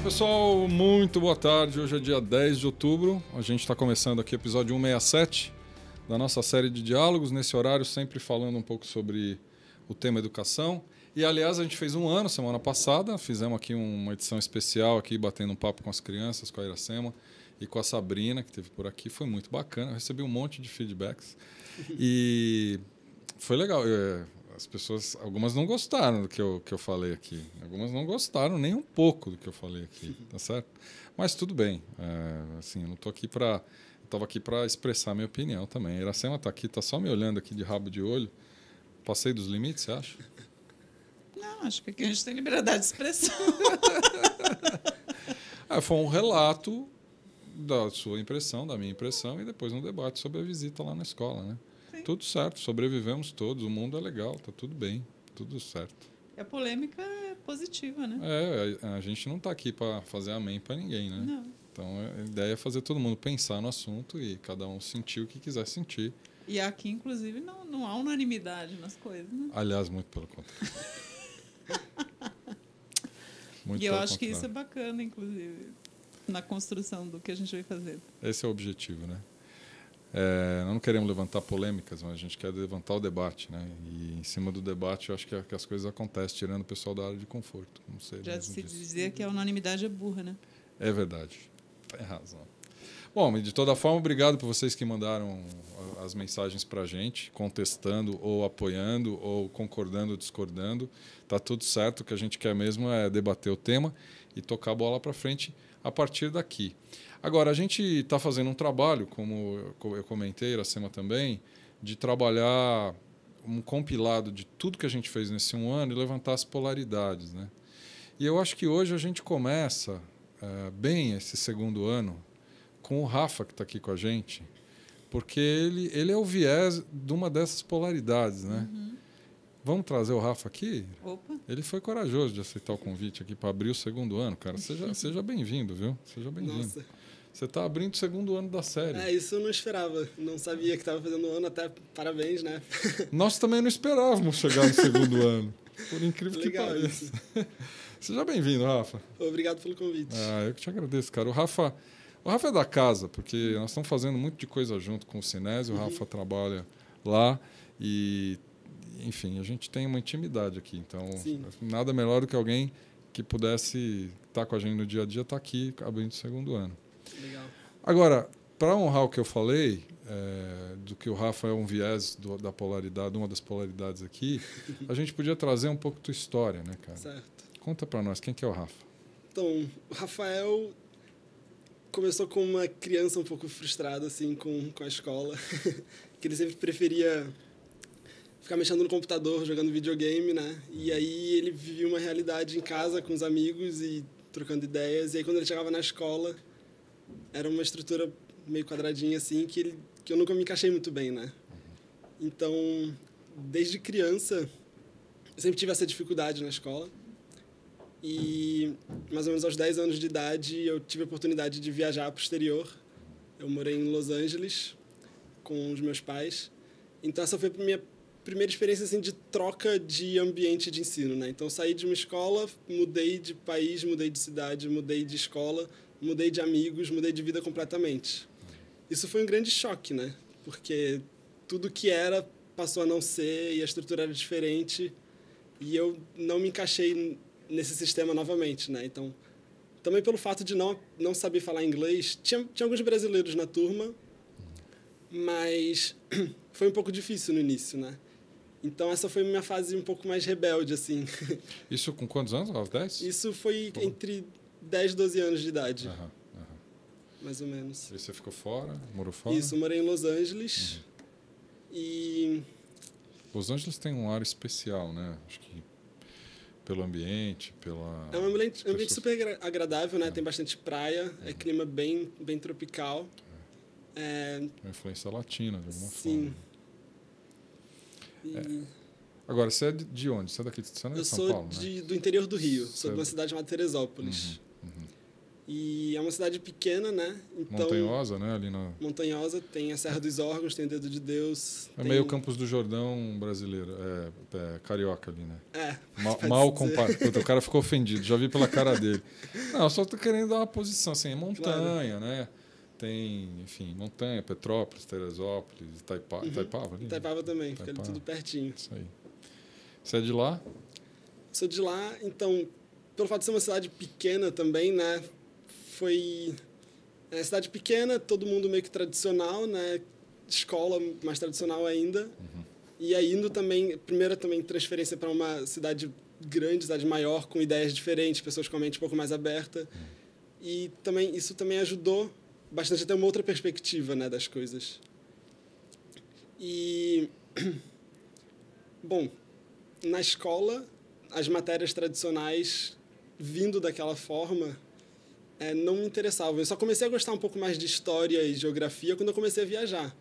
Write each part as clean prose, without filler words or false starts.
pessoal, muito boa tarde. Hoje é dia 10 de outubro. A gente está começando aqui o episódio 167 da nossa série de diálogos. Nesse horário, sempre falando um pouco sobre o tema educação. E, aliás, a gente fez um ano semana passada. Fizemos aqui uma edição especial, aqui, batendo um papo com as crianças, com a Iracema e com a Sabrina, que esteve por aqui. Foi muito bacana. Eu recebi um monte de feedbacks. E foi legal. As pessoas, algumas não gostaram do que eu falei aqui. Algumas não gostaram nem um pouco do que eu falei aqui, tá certo? Mas tudo bem. Assim, eu não tô aqui para... Estava aqui para expressar minha opinião também. A Iracema está aqui, está só me olhando aqui de rabo de olho. Passei dos limites, você acha? Não, acho que aqui a gente tem liberdade de expressão. Foi um relato da sua impressão, da minha impressão, e depois um debate sobre a visita lá na escola, né? Sim. Tudo certo, sobrevivemos todos, o mundo é legal, tá tudo bem, tudo certo. E a polêmica é positiva, né? A gente não está aqui para fazer amém para ninguém, né? Não. Então a ideia é fazer todo mundo pensar no assunto e cada um sentir o que quiser sentir. E aqui, inclusive, não há unanimidade nas coisas, né? Aliás, muito pelo contrário. E eu acho que isso é bacana, inclusive, na construção do que a gente vai fazer. Esse é o objetivo, né? Não queremos levantar polêmicas, mas a gente quer levantar o debate, né? E em cima do debate, eu acho que as coisas acontecem, tirando o pessoal da área de conforto. Não sei. Já se dizia que a unanimidade é burra, né? É verdade. Tem razão. Bom, de toda forma, obrigado por vocês que mandaram as mensagens para a gente, contestando ou apoiando, ou concordando ou discordando. Tá tudo certo, o que a gente quer mesmo é debater o tema e tocar a bola para frente a partir daqui. Agora, a gente está fazendo um trabalho, como eu comentei, Iracema também, de trabalhar um compilado de tudo que a gente fez nesse um ano e levantar as polaridades, né? E eu acho que hoje a gente começa bem esse segundo ano com o Rafa, que está aqui com a gente, porque ele é o viés de uma dessas polaridades, né? Uhum. Vamos trazer o Rafa aqui? Opa. Ele foi corajoso de aceitar o convite aqui para abrir o segundo ano, cara. Seja bem-vindo, viu? Seja bem-vindo. Nossa. Você está abrindo o segundo ano da série. Isso eu não esperava. Não sabia que estava fazendo um ano, até parabéns, né? Nós também não esperávamos chegar no segundo ano. Por incrível que pareça. Isso. Seja bem-vindo, Rafa. Obrigado pelo convite. Eu que te agradeço, cara. O Rafa é da casa, porque nós estamos fazendo muito de coisa junto com o Cinésio. O Rafa trabalha lá e, enfim, a gente tem uma intimidade aqui. Então, Sim. Nada melhor do que alguém que pudesse estar com a gente no dia a dia, estar aqui abrindo o segundo ano. Legal. Agora, para honrar o que eu falei, do que o Rafa é um viés da polaridade, uma das polaridades aqui, a gente podia trazer um pouco tua história, né, cara? Certo. Conta para nós, quem que é o Rafa? Então, o Rafael começou como uma criança um pouco frustrada, assim, com a escola, que ele sempre preferia ficar mexendo no computador, jogando videogame, né? E aí ele vivia uma realidade em casa com os amigos e trocando ideias. E aí quando ele chegava na escola, era uma estrutura meio quadradinha, assim, que eu nunca me encaixei muito bem, né? Então, desde criança, eu sempre tive essa dificuldade na escola. E mais ou menos aos 10 anos de idade, eu tive a oportunidade de viajar para o exterior. Eu morei em Los Angeles com os meus pais. Então, essa foi a minha primeira experiência assim, de troca de ambiente de ensino, né? Então, eu saí de uma escola, mudei de país, mudei de cidade, mudei de escola, mudei de amigos, mudei de vida completamente. Isso foi um grande choque, né? Porque tudo que era passou a não ser e a estrutura era diferente e eu não me encaixei nesse sistema novamente, né? Então, também pelo fato de não saber falar inglês, tinha alguns brasileiros na turma, mas foi um pouco difícil no início, né? Então, essa foi minha fase um pouco mais rebelde, assim. Isso com quantos anos? Aos 10? Isso foi entre 10 e 12 anos de idade. Aham. Mais ou menos. E você ficou fora? Morou fora? Isso, eu morei em Los Angeles. E... Los Angeles tem um ar especial, né? Acho que pelo ambiente, pela... É um ambiente super agradável, né? Tem bastante praia, é clima bem tropical. Uma influência latina, de alguma Sim. forma. Agora, você é de onde? Você é daqui de São Paulo, né? Eu sou do interior do Rio. Sou de uma cidade chamada Teresópolis. E é uma cidade pequena, né? Então, montanhosa, né? Ali montanhosa, tem a Serra dos Órgãos, tem o Dedo de Deus. É meio Campos do Jordão brasileiro, carioca ali, né? Mal comparado. O cara ficou ofendido, já vi pela cara dele. Não, eu só tô querendo dar uma posição, assim, é montanha, claro, né? Tem, enfim, montanha, Petrópolis, Teresópolis, Itaipava ali? Itaipava também, fica ali tudo pertinho. Isso aí. Você é de lá? Sou de lá, então, pelo fato de ser uma cidade pequena também, né? Foi cidade pequena, todo mundo meio que tradicional, né? Escola mais tradicional ainda. Uhum. E aí indo também, primeira também transferência para uma cidade grande, cidade maior, com ideias diferentes, pessoas com a mente um pouco mais aberta. Uhum. E também isso também ajudou bastante a ter uma outra perspectiva, né, das coisas. E bom, na escola, as matérias tradicionais vindo daquela forma não me interessavam. Eu só comecei a gostar um pouco mais de história e geografia quando eu comecei a viajar.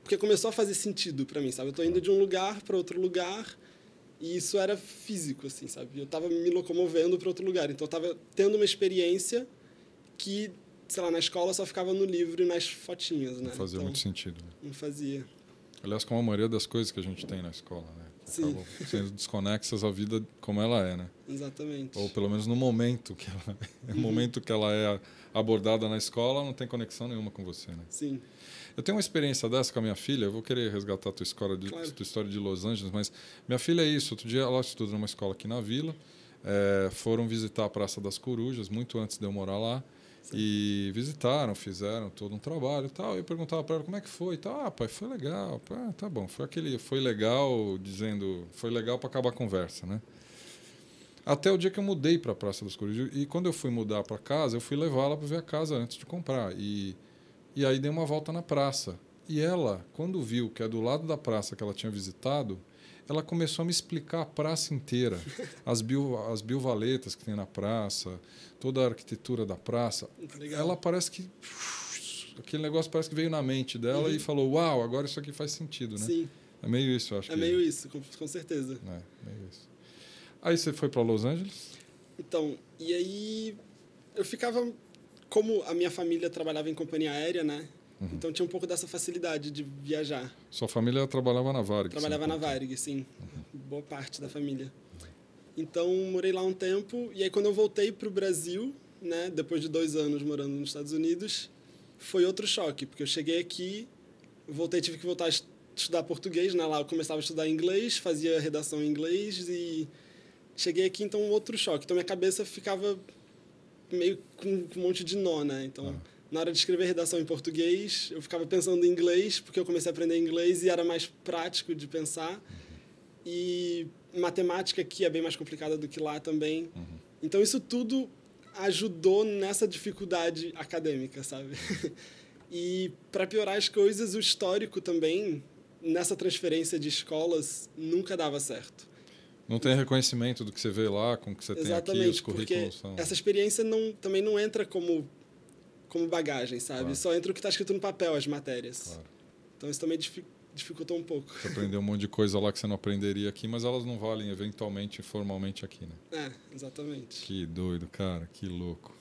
Porque começou a fazer sentido para mim, sabe? Eu estou indo de um lugar para outro lugar e isso era físico, assim, sabe? Eu estava me locomovendo para outro lugar. Então, eu estava tendo uma experiência que, sei lá, na escola só ficava no livro e nas fotinhas, né? Não fazia muito sentido. Né? Não fazia. Aliás, como a maioria das coisas que a gente tem na escola, né? Sim. Acabam sendo desconexas à vida como ela é, né? Exatamente. Ou pelo menos no momento que ela, no momento que ela é abordada na escola, não tem conexão nenhuma com você, né? Sim. Eu tenho uma experiência dessa com a minha filha, eu vou querer resgatar a tua história de Los Angeles, mas minha filha é isso, outro dia ela estuda numa escola aqui na Vila, foram visitar a Praça das Corujas, muito antes de eu morar lá, sim, e visitaram, fizeram todo um trabalho e tal. Eu perguntava para ela como é que foi e tal. Ah, pai, foi legal. Ah, tá bom. Foi legal, dizendo, foi legal para acabar a conversa, né? Até o dia que eu mudei para a Praça das Corujas. E quando eu fui mudar para casa, eu fui levá-la para ver a casa antes de comprar. E aí dei uma volta na praça. E ela, quando viu que é do lado da praça que ela tinha visitado, ela começou a me explicar a praça inteira, as bilvaletas que tem na praça, toda a arquitetura da praça. Ela parece que... aquele negócio parece que veio na mente dela e falou, uau, agora isso aqui faz sentido, né? Sim. É meio isso, eu acho. É meio isso, com certeza. Meio isso. Aí você foi para Los Angeles? Então, e aí eu ficava... Como a minha família trabalhava em companhia aérea, né? Uhum. Então tinha um pouco dessa facilidade de viajar. Sua família trabalhava na Varig? Trabalhava na Varig, sim. Uhum. Boa parte da família. Então morei lá um tempo e aí quando eu voltei para o Brasil, né, depois de 2 anos morando nos Estados Unidos, foi outro choque, porque eu cheguei aqui, tive que voltar a estudar português, né? Lá eu começava a estudar inglês, fazia redação em inglês e cheguei aqui, então outro choque. Então minha cabeça ficava meio com um monte de nó, né? Então, na hora de escrever redação em português, eu ficava pensando em inglês, porque eu comecei a aprender inglês e era mais prático de pensar. E matemática aqui é bem mais complicada do que lá também. Então, isso tudo ajudou nessa dificuldade acadêmica, sabe? E, para piorar as coisas, o histórico também, nessa transferência de escolas, nunca dava certo. Não tem reconhecimento do que você vê lá, com o que você exatamente, tem aqui, os currículos são... essa experiência também não entra como bagagem, sabe? Claro. Só entra o que está escrito no papel, as matérias. Claro. Então isso também dificultou um pouco. Você aprendeu um monte de coisa lá que você não aprenderia aqui, mas elas não valem eventualmente, formalmente aqui, né? Exatamente. Que doido, cara, que louco.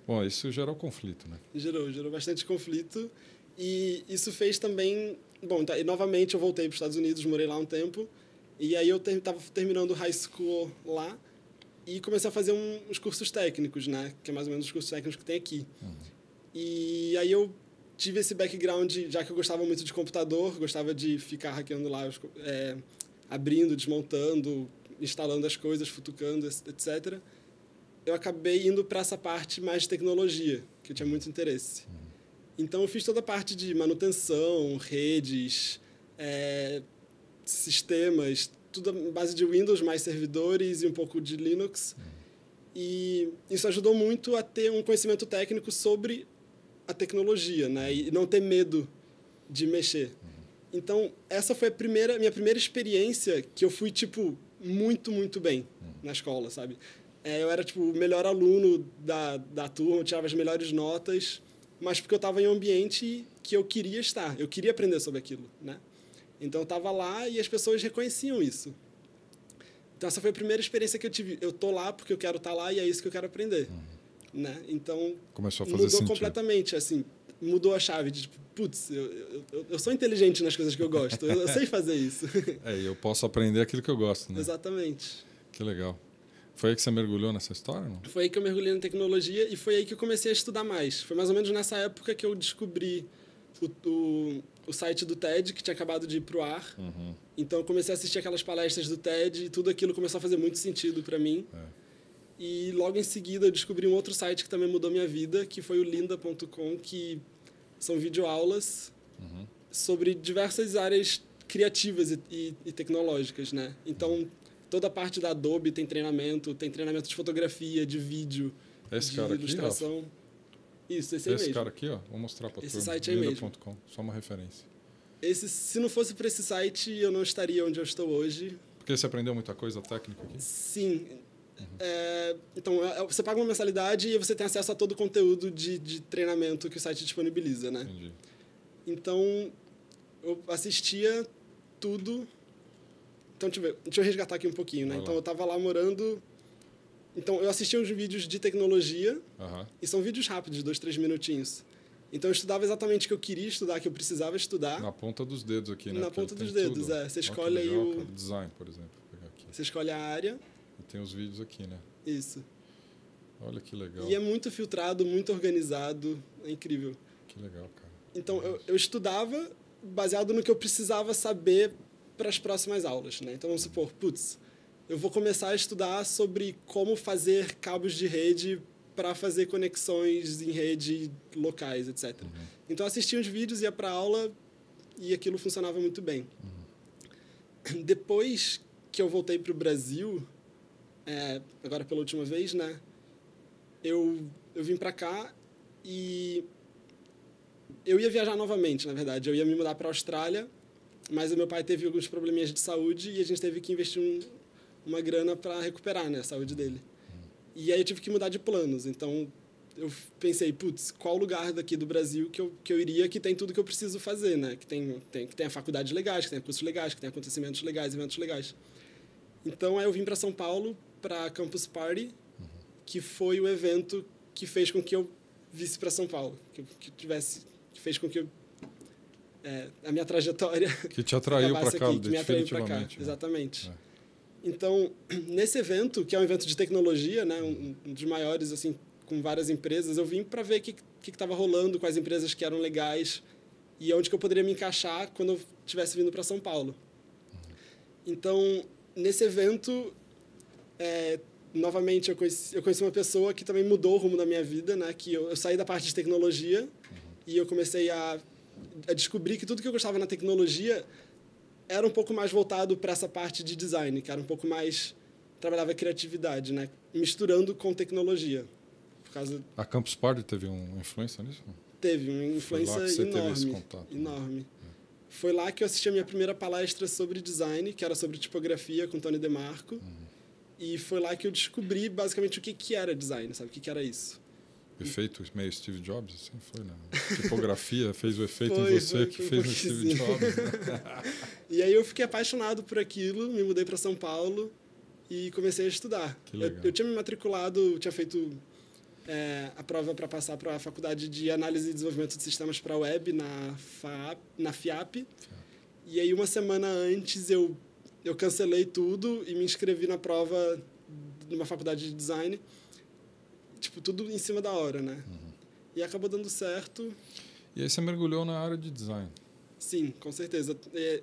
Bom, isso gerou conflito, né? Gerou bastante conflito. E isso fez também... Bom, então, e novamente eu voltei para os Estados Unidos, morei lá um tempo. E aí eu estava terminando o high school lá e comecei a fazer uns cursos técnicos, né? Que é mais ou menos os cursos técnicos que tem aqui. E aí eu tive esse background, já que eu gostava muito de computador, gostava de ficar hackeando lá, abrindo, desmontando, instalando as coisas, futucando, etc. Eu acabei indo para essa parte mais de tecnologia, que eu tinha muito interesse. Então eu fiz toda a parte de manutenção, redes... sistemas, tudo à base de Windows, mais servidores e um pouco de Linux. E isso ajudou muito a ter um conhecimento técnico sobre a tecnologia, né? E não ter medo de mexer. Então, essa foi minha primeira experiência que eu fui, tipo, muito, muito bem na escola, sabe? Eu era, tipo, o melhor aluno da turma, eu tirava as melhores notas, mas porque eu estava em um ambiente que eu queria estar, eu queria aprender sobre aquilo, né? Então, eu estava lá e as pessoas reconheciam isso. Então, essa foi a primeira experiência que eu tive. Eu estou lá porque eu quero estar lá e é isso que eu quero aprender. né? Então, começou a fazer mudou sentido. Completamente, assim, mudou a chave de, tipo, putz, eu sou inteligente nas coisas que eu gosto, eu sei fazer isso. E eu posso aprender aquilo que eu gosto, né? Exatamente. Que legal. Foi aí que você mergulhou nessa história, não? Foi aí que eu mergulhei na tecnologia e foi aí que eu comecei a estudar mais. Foi mais ou menos nessa época que eu descobri o site do TED, que tinha acabado de ir pro ar. Uhum. Então, eu comecei a assistir aquelas palestras do TED e tudo aquilo começou a fazer muito sentido para mim. E logo em seguida eu descobri um outro site que também mudou minha vida, que foi o lynda.com, que são videoaulas sobre diversas áreas criativas e tecnológicas, né? Então, toda a parte da Adobe tem treinamento de fotografia, de vídeo, de ilustração. Isso, esse aí mesmo. Esse cara aqui, ó, vou mostrar para esse site aí mesmo. Só uma referência. Se não fosse por esse site, eu não estaria onde eu estou hoje. Porque você aprendeu muita coisa técnica aqui? Sim. Então, você paga uma mensalidade e você tem acesso a todo o conteúdo de treinamento que o site disponibiliza, né? Entendi. Então, eu assistia tudo. Então, deixa eu resgatar aqui um pouquinho, né? Então, eu estava lá morando. Então, eu assistia uns vídeos de tecnologia. E são vídeos rápidos, 2, 3 minutinhos. Então, eu estudava exatamente o que eu queria estudar, que eu precisava estudar. Na ponta dos dedos aqui, né? Na ponta dos dedos, Você escolhe aí o... Design, por exemplo. Vou pegar aqui. Você escolhe a área. E tem os vídeos aqui, né? Isso. Olha que legal. E é muito filtrado, muito organizado. É incrível. Que legal, cara. Então, eu estudava baseado no que eu precisava saber para as próximas aulas, né? Então, vamos supor, eu vou começar a estudar sobre como fazer cabos de rede para fazer conexões em rede locais, etc. Então, eu assistia uns vídeos, ia para aula e aquilo funcionava muito bem. Depois que eu voltei para o Brasil, agora pela última vez, né? Eu vim para cá e eu ia viajar novamente, na verdade. Eu ia me mudar para a Austrália, mas o meu pai teve alguns probleminhas de saúde e a gente teve que investir uma grana para recuperar, né, a saúde dele. E aí eu tive que mudar de planos. Então, eu pensei, qual lugar daqui do Brasil que eu iria que tem tudo que eu preciso fazer, né? Que tem faculdades legais, que tem cursos legais, que tem acontecimentos legais, eventos legais. Então, aí eu vim para São Paulo, para Campus Party, que foi o evento que fez com que eu visse para São Paulo, que fez com que a minha trajetória que te atraiu para cá, que me atraiu para cá, exatamente. Então, nesse evento, que é um evento de tecnologia, né, um dos maiores, assim, com várias empresas, eu vim para ver o que estava rolando, quais empresas que eram legais e onde que eu poderia me encaixar quando eu estivesse vindo para São Paulo. Então, nesse evento, novamente, eu conheci uma pessoa que também mudou o rumo da minha vida, né, que eu saí da parte de tecnologia e eu comecei a descobrir que tudo que eu gostava na tecnologia era um pouco mais voltado para essa parte de design, que era um pouco mais... trabalhava a criatividade, né? Misturando com tecnologia. Por causa... A Campus Party teve uma influência nisso? Teve uma influência enorme. Enorme. Foi lá que eu assisti a minha primeira palestra sobre design, que era sobre tipografia, com Tony DeMarco. E foi lá que eu descobri, basicamente, o que era design, sabe? O que era isso. Efeito meio Steve Jobs, assim, foi, né? Tipografia fez o efeito em você que fez no Steve Jobs. Né? E aí eu fiquei apaixonado por aquilo, me mudei para São Paulo e comecei a estudar. Eu tinha me matriculado, tinha feito a prova para passar para a Faculdade de Análise e Desenvolvimento de Sistemas para a Web, na FIAP. E aí, uma semana antes, eu cancelei tudo e me inscrevi na prova de uma faculdade de design. Tipo, tudo em cima da hora, né? E acabou dando certo. E aí você mergulhou na área de design? Sim, com certeza.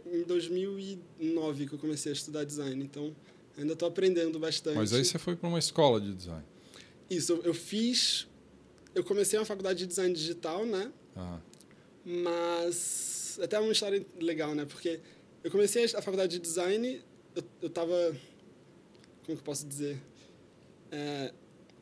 Em 2009 que eu comecei a estudar design, então ainda estou aprendendo bastante. Mas aí você foi para uma escola de design? Isso, eu comecei uma faculdade de design digital, né? Mas até uma história legal, né? Porque eu comecei a faculdade de design, eu estava... Como que eu posso dizer?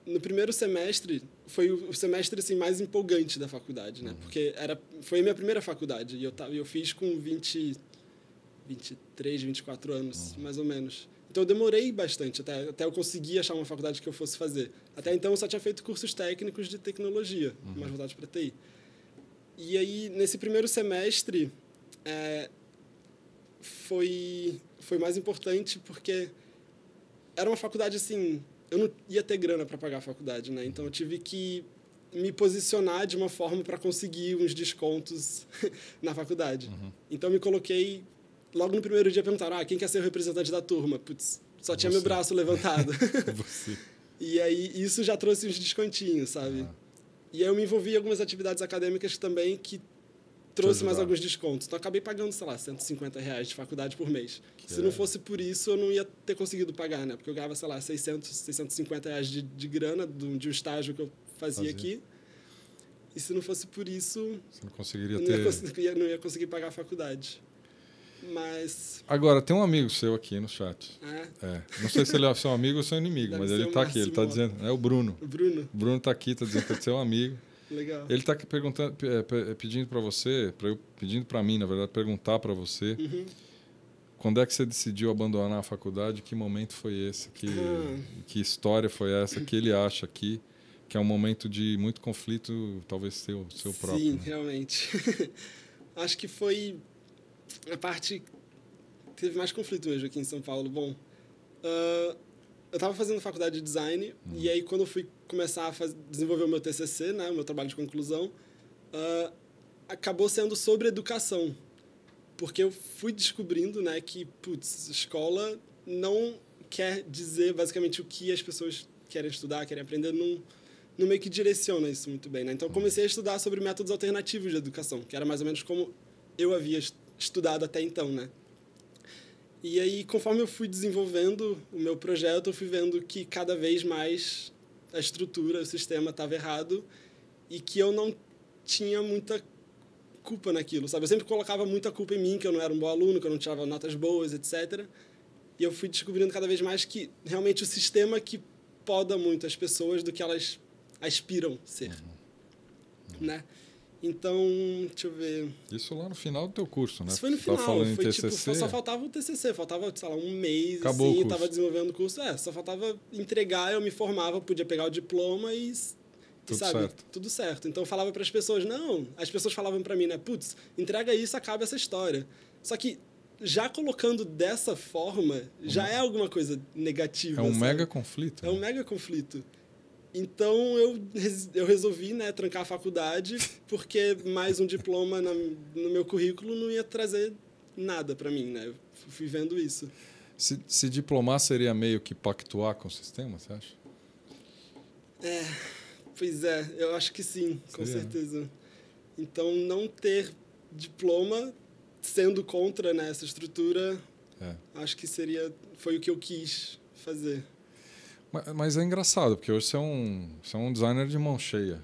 No primeiro semestre, foi o semestre assim, mais empolgante da faculdade, né? Porque foi a minha primeira faculdade e eu fiz com 23, 24 anos, mais ou menos. Então, eu demorei bastante até eu conseguir achar uma faculdade que eu fosse fazer. Até então, eu só tinha feito cursos técnicos de tecnologia, mais voltados para TI. E aí, nesse primeiro semestre, foi mais importante porque era uma faculdade, assim, eu não ia ter grana para pagar a faculdade, né? Então eu tive que me posicionar de uma forma para conseguir uns descontos na faculdade. Então eu me coloquei, logo no primeiro dia perguntaram, quem quer ser o representante da turma? Putz, só tinha meu braço levantado. Você. E aí isso já trouxe uns descontinhos, sabe? E aí eu me envolvi em algumas atividades acadêmicas também que trouxe mais alguns descontos. Então, eu acabei pagando, sei lá, R$150 de faculdade por mês. Se não fosse por isso, eu não ia ter conseguido pagar, né? Porque eu ganhava, sei lá, R$650 de grana de um estágio que eu fazia aqui. E se não fosse por isso... Você não conseguiria não ia conseguir pagar a faculdade. Mas... Agora, tem um amigo seu aqui no chat. Não sei se ele é seu amigo ou seu inimigo, mas ele está aqui. Ele está dizendo... É o Bruno. O Bruno? O Bruno está aqui, está dizendo que é seu amigo. Legal. Ele está perguntando, pedindo para você, pedindo para mim, na verdade, perguntar para você quando é que você decidiu abandonar a faculdade, que momento foi esse, que história foi essa, que ele acha que é um momento de muito conflito, talvez seu próprio. Sim, né? Realmente. Acho que foi a parte que teve mais conflito hoje aqui em São Paulo. Bom, eu estava fazendo faculdade de design e aí quando eu fui começar a desenvolver o meu TCC, né, o meu trabalho de conclusão, acabou sendo sobre educação. Porque eu fui descobrindo, né, que, escola não quer dizer basicamente o que as pessoas querem estudar, querem aprender, não meio que direciona isso muito bem, né? Então, eu comecei a estudar sobre métodos alternativos de educação, que era mais ou menos como eu havia estudado até então, né? E aí, conforme eu fui desenvolvendo o meu projeto, eu fui vendo que cada vez mais a estrutura, o sistema estava errado e que eu não tinha muita culpa naquilo, sabe? Eu sempre colocava muita culpa em mim, que eu não era um bom aluno, que eu não tirava notas boas, etc. E eu fui descobrindo cada vez mais que realmente o sistema que poda muito as pessoas do que elas aspiram ser, né? Então, deixa eu ver... Isso lá no final do teu curso, né? Isso foi no final. Falando foi, em TCC, tipo, só faltava o TCC. Faltava, sei lá, um mês, acabou assim. Eu tava desenvolvendo o curso. Só faltava entregar, eu me formava, podia pegar o diploma e tudo certo. Então, eu falava para as pessoas, não... As pessoas falavam para mim, né? Putz, entrega isso, acaba essa história. Só que, já colocando dessa forma, já é alguma coisa negativa, É um sabe? mega conflito. É um mega conflito. Então, eu resolvi, né, trancar a faculdade, porque mais um diploma no meu currículo não ia trazer nada para mim, né? Eu fui vendo isso. Se diplomar seria meio que pactuar com o sistema, você acha? Pois é, eu acho que sim, com certeza. Né? Então, não ter diploma, sendo contra, né, essa estrutura, acho que foi o que eu quis fazer. Mas é engraçado, porque hoje você é um designer de mão cheia.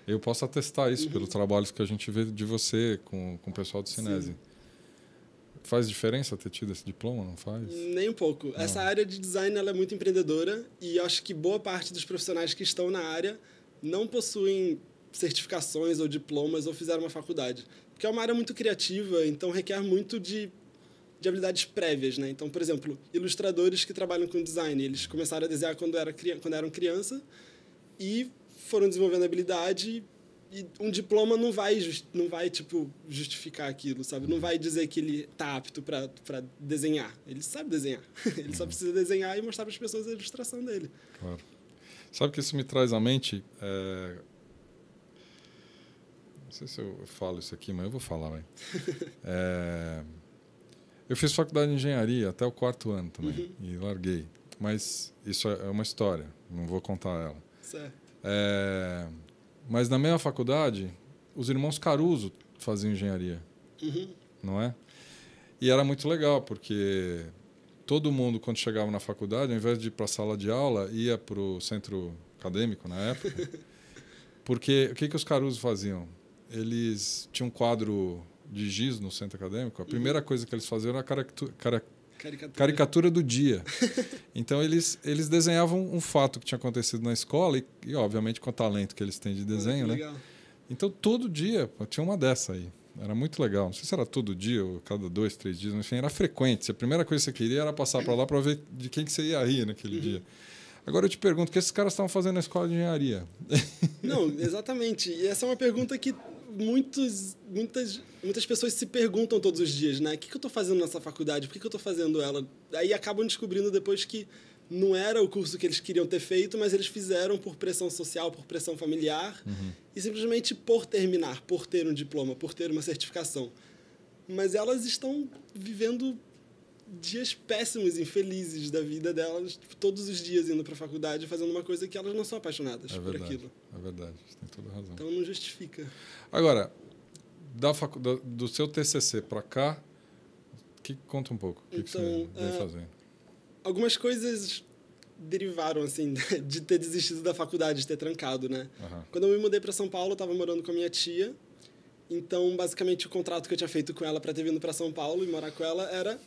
Eu posso atestar isso pelos trabalhos que a gente vê de você com o pessoal do Cinesi. Sim. Faz diferença ter tido esse diploma, não faz? Nem um pouco. Não. Essa área de design ela é muito empreendedora e acho que boa parte dos profissionais que estão na área não possuem certificações ou diplomas ou fizeram uma faculdade. Porque é uma área muito criativa, então requer muito de habilidades prévias, né? Então, por exemplo, ilustradores que trabalham com design, eles começaram a desenhar quando eram criança e foram desenvolvendo habilidade e um diploma não vai tipo, justificar aquilo, sabe? Não vai dizer que ele está apto para desenhar. Ele sabe desenhar. Ele só precisa desenhar e mostrar para as pessoas a ilustração dele. Claro. Sabe que isso me traz à mente... Não sei se eu falo isso aqui, mas eu vou falar, né? Eu fiz faculdade de engenharia até o 4º ano também, e larguei. Mas isso é uma história, não vou contar ela. Certo. Mas na mesma faculdade, os irmãos Caruso faziam engenharia, não é? E era muito legal, porque todo mundo, quando chegava na faculdade, ao invés de ir para a sala de aula, ia para o centro acadêmico, na época. Porque o que os Caruso faziam? Eles tinham um quadro de giz no centro acadêmico. A primeira coisa que eles faziam era a caricatura do dia. Então, eles desenhavam um fato que tinha acontecido na escola e, obviamente, com o talento que eles têm de desenho, né? Legal. Então, todo dia tinha uma dessa aí. Era muito legal. Não sei se era todo dia ou cada 2, 3 dias, mas enfim, era frequente. A primeira coisa que você queria era passar para lá para ver de quem que você ia rir naquele dia. Agora eu te pergunto, o que esses caras estavam fazendo na escola de engenharia? Não, exatamente. E essa é uma pergunta que muitas pessoas se perguntam todos os dias, né? O que eu estou fazendo nessa faculdade? Por que eu estou fazendo ela? Aí acabam descobrindo depois que não era o curso que eles queriam ter feito, mas eles fizeram por pressão social, por pressão familiar, e simplesmente por terminar, por ter um diploma, por ter uma certificação. Mas elas estão vivendo dias péssimos, infelizes da vida delas, todos os dias indo para a faculdade, fazendo uma coisa que elas não são apaixonadas por aquilo. É verdade, você tem toda a razão. Então não justifica. Agora, do seu TCC para cá, conta um pouco. O que você vem fazendo? Algumas coisas derivaram, assim, de ter desistido da faculdade, de ter trancado, né? Quando eu me mudei para São Paulo, eu estava morando com a minha tia. Então, basicamente, o contrato que eu tinha feito com ela para ter vindo para São Paulo e morar com ela era...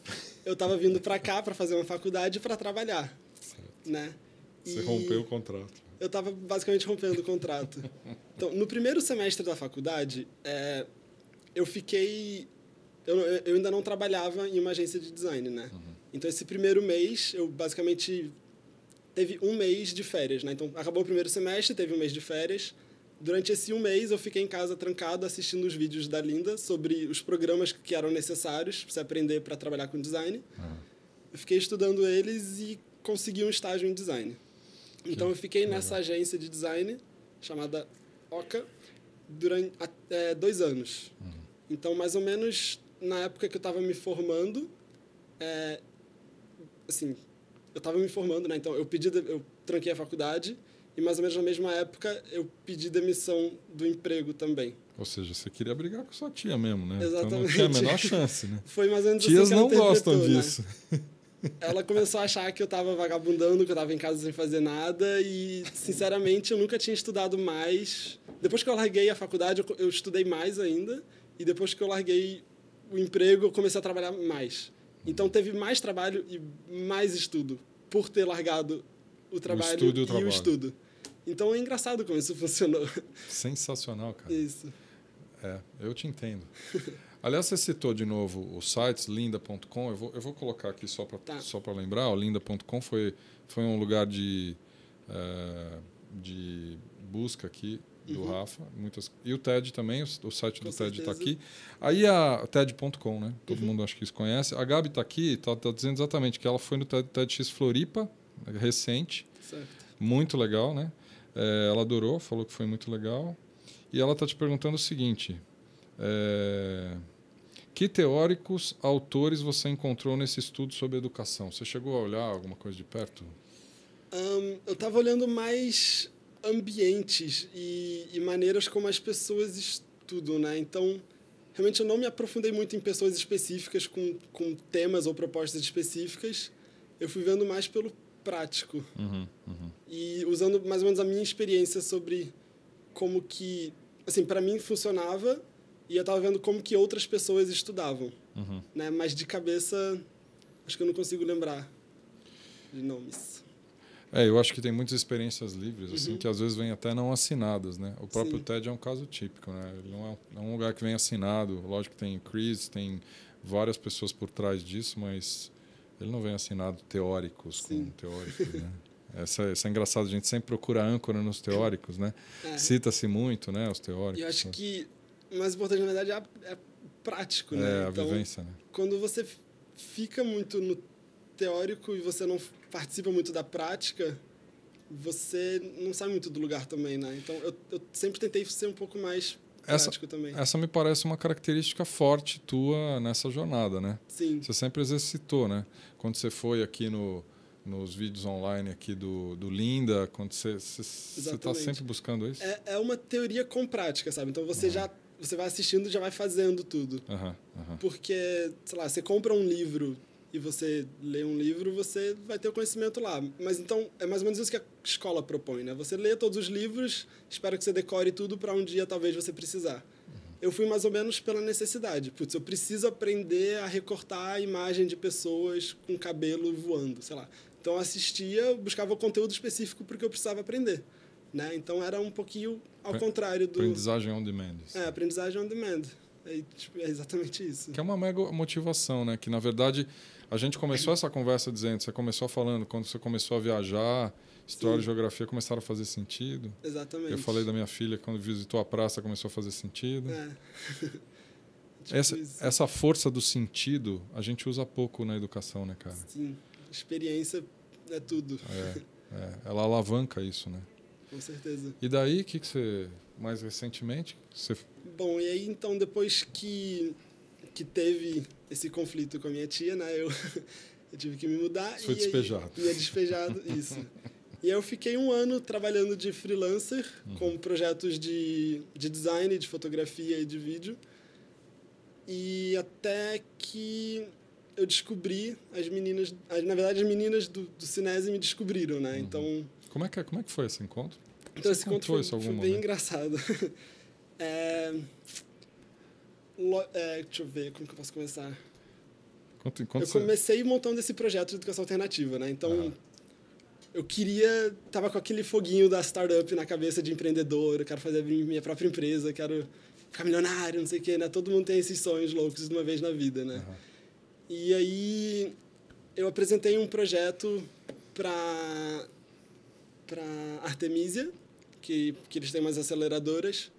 Eu estava vindo para cá para fazer uma faculdade para trabalhar, né? Você rompeu o contrato. Eu estava basicamente rompendo o contrato. Então, no primeiro semestre da faculdade, eu fiquei... Eu ainda não trabalhava em uma agência de design, né? Então, esse primeiro mês, eu basicamente... Teve um mês de férias, né? Então, acabou o primeiro semestre, teve um mês de férias. Durante esse um mês, eu fiquei em casa trancado assistindo os vídeos da Linda sobre os programas que eram necessários para você aprender para trabalhar com design. Eu fiquei estudando eles e consegui um estágio em design. Então, eu fiquei nessa agência de design chamada Oca durante 2 anos. Então, mais ou menos na época que eu estava me formando, assim, eu estava me formando, né? Então, eu tranquei a faculdade. E mais ou menos na mesma época, eu pedi demissão do emprego também. Ou seja, você queria brigar com sua tia mesmo, né? Exatamente. Então não tinha a menor chance, né? Foi mais ou menos Tias assim que não gostam disso. Né? Ela começou a achar que eu estava vagabundando, que eu estava em casa sem fazer nada. E, sinceramente, eu nunca tinha estudado mais. Depois que eu larguei a faculdade, eu estudei mais ainda. E depois que eu larguei o emprego, eu comecei a trabalhar mais. Então, teve mais trabalho e mais estudo por ter largado o trabalho e o estudo. Então, é engraçado como isso funcionou. Sensacional, cara. Isso. Eu te entendo. Aliás, você citou de novo os sites, linda.com. Eu vou colocar aqui só para lembrar. O linda.com foi um lugar de busca aqui do Rafa. E o TED também, o site do TED está aqui. Aí a TED.com, né? Todo mundo acho que isso conhece. A Gabi está aqui, está dizendo exatamente que ela foi no TEDx Floripa, recente. Certo. Muito legal, né? Ela adorou, falou que foi muito legal. E ela está te perguntando o seguinte: que teóricos, autores você encontrou nesse estudo sobre educação? Você chegou a olhar alguma coisa de perto? Eu estava olhando mais ambientes e maneiras como as pessoas estudam, né? Então, realmente eu não me aprofundei muito em pessoas específicas com temas ou propostas específicas. Eu fui vendo mais pelo prático. E usando mais ou menos a minha experiência sobre como que, assim, para mim funcionava e eu estava vendo como que outras pessoas estudavam, né? Mas de cabeça, acho que eu não consigo lembrar de nomes. Eu acho que tem muitas experiências livres, assim, que às vezes vêm até não assinadas, né? O próprio TED é um caso típico, né? Ele não é um lugar que vem assinado. Lógico que tem Chris, tem várias pessoas por trás disso, mas ele não vem assinado teóricos com teóricos, né? Isso é engraçado, a gente sempre procura âncora nos teóricos, né? Cita-se muito, né, os teóricos. E eu acho que o mais importante, na verdade, é prático, né? A vivência, né? Quando você fica muito no teórico e você não participa muito da prática, você não sai muito do lugar também, né? Então, eu sempre tentei ser um pouco mais prático também. Essa me parece uma característica forte tua nessa jornada, né? Sim. Você sempre exercitou, né? Quando você foi aqui nos vídeos online aqui do Linda, quando você está sempre buscando isso? É uma teoria com prática, sabe? Então, você vai assistindo e já vai fazendo tudo. Porque, sei lá, você compra um livro e você lê um livro, você vai ter o conhecimento lá. Mas então, é mais ou menos isso que a escola propõe, né? Você lê todos os livros, espera que você decore tudo para um dia talvez você precisar. Eu fui mais ou menos pela necessidade. Putz, eu preciso aprender a recortar a imagem de pessoas com cabelo voando, sei lá. Então, eu assistia, buscava o conteúdo específico porque eu precisava aprender, né? Então, era um pouquinho ao contrário do... Aprendizagem on demand. Aprendizagem on demand. É exatamente isso. Que é uma mega motivação, né? Que, na verdade, a gente começou essa conversa dizendo, você começou falando, quando você começou a viajar, história e geografia começaram a fazer sentido. Exatamente. Eu falei da minha filha, quando visitou a praça, começou a fazer sentido. Essa força do sentido, a gente usa pouco na educação, né, cara? Sim. Experiência é tudo. Ela alavanca isso, né? Com certeza. E daí, o que você, mais recentemente... Bom, e aí, então, depois que teve esse conflito com a minha tia, né, eu tive que me mudar. Foi despejado. Aí, despejado, isso. E aí eu fiquei 1 ano trabalhando de freelancer, com projetos de design, de fotografia e de vídeo. E até que eu descobri as meninas... Na verdade, as meninas do Cinese me descobriram, né? Então... Como é que foi esse encontro? Então, esse encontro foi bem engraçado. Deixa eu ver como que eu posso começar. Eu comecei montando esse projeto de educação alternativa, né? Então, eu tava com aquele foguinho da startup na cabeça de empreendedor, eu quero fazer minha própria empresa, quero ficar milionário, não sei o quê, né? Todo mundo tem esses sonhos loucos de uma vez na vida, né? E aí, eu apresentei um projeto para Artemisia, que eles têm umas aceleradoras,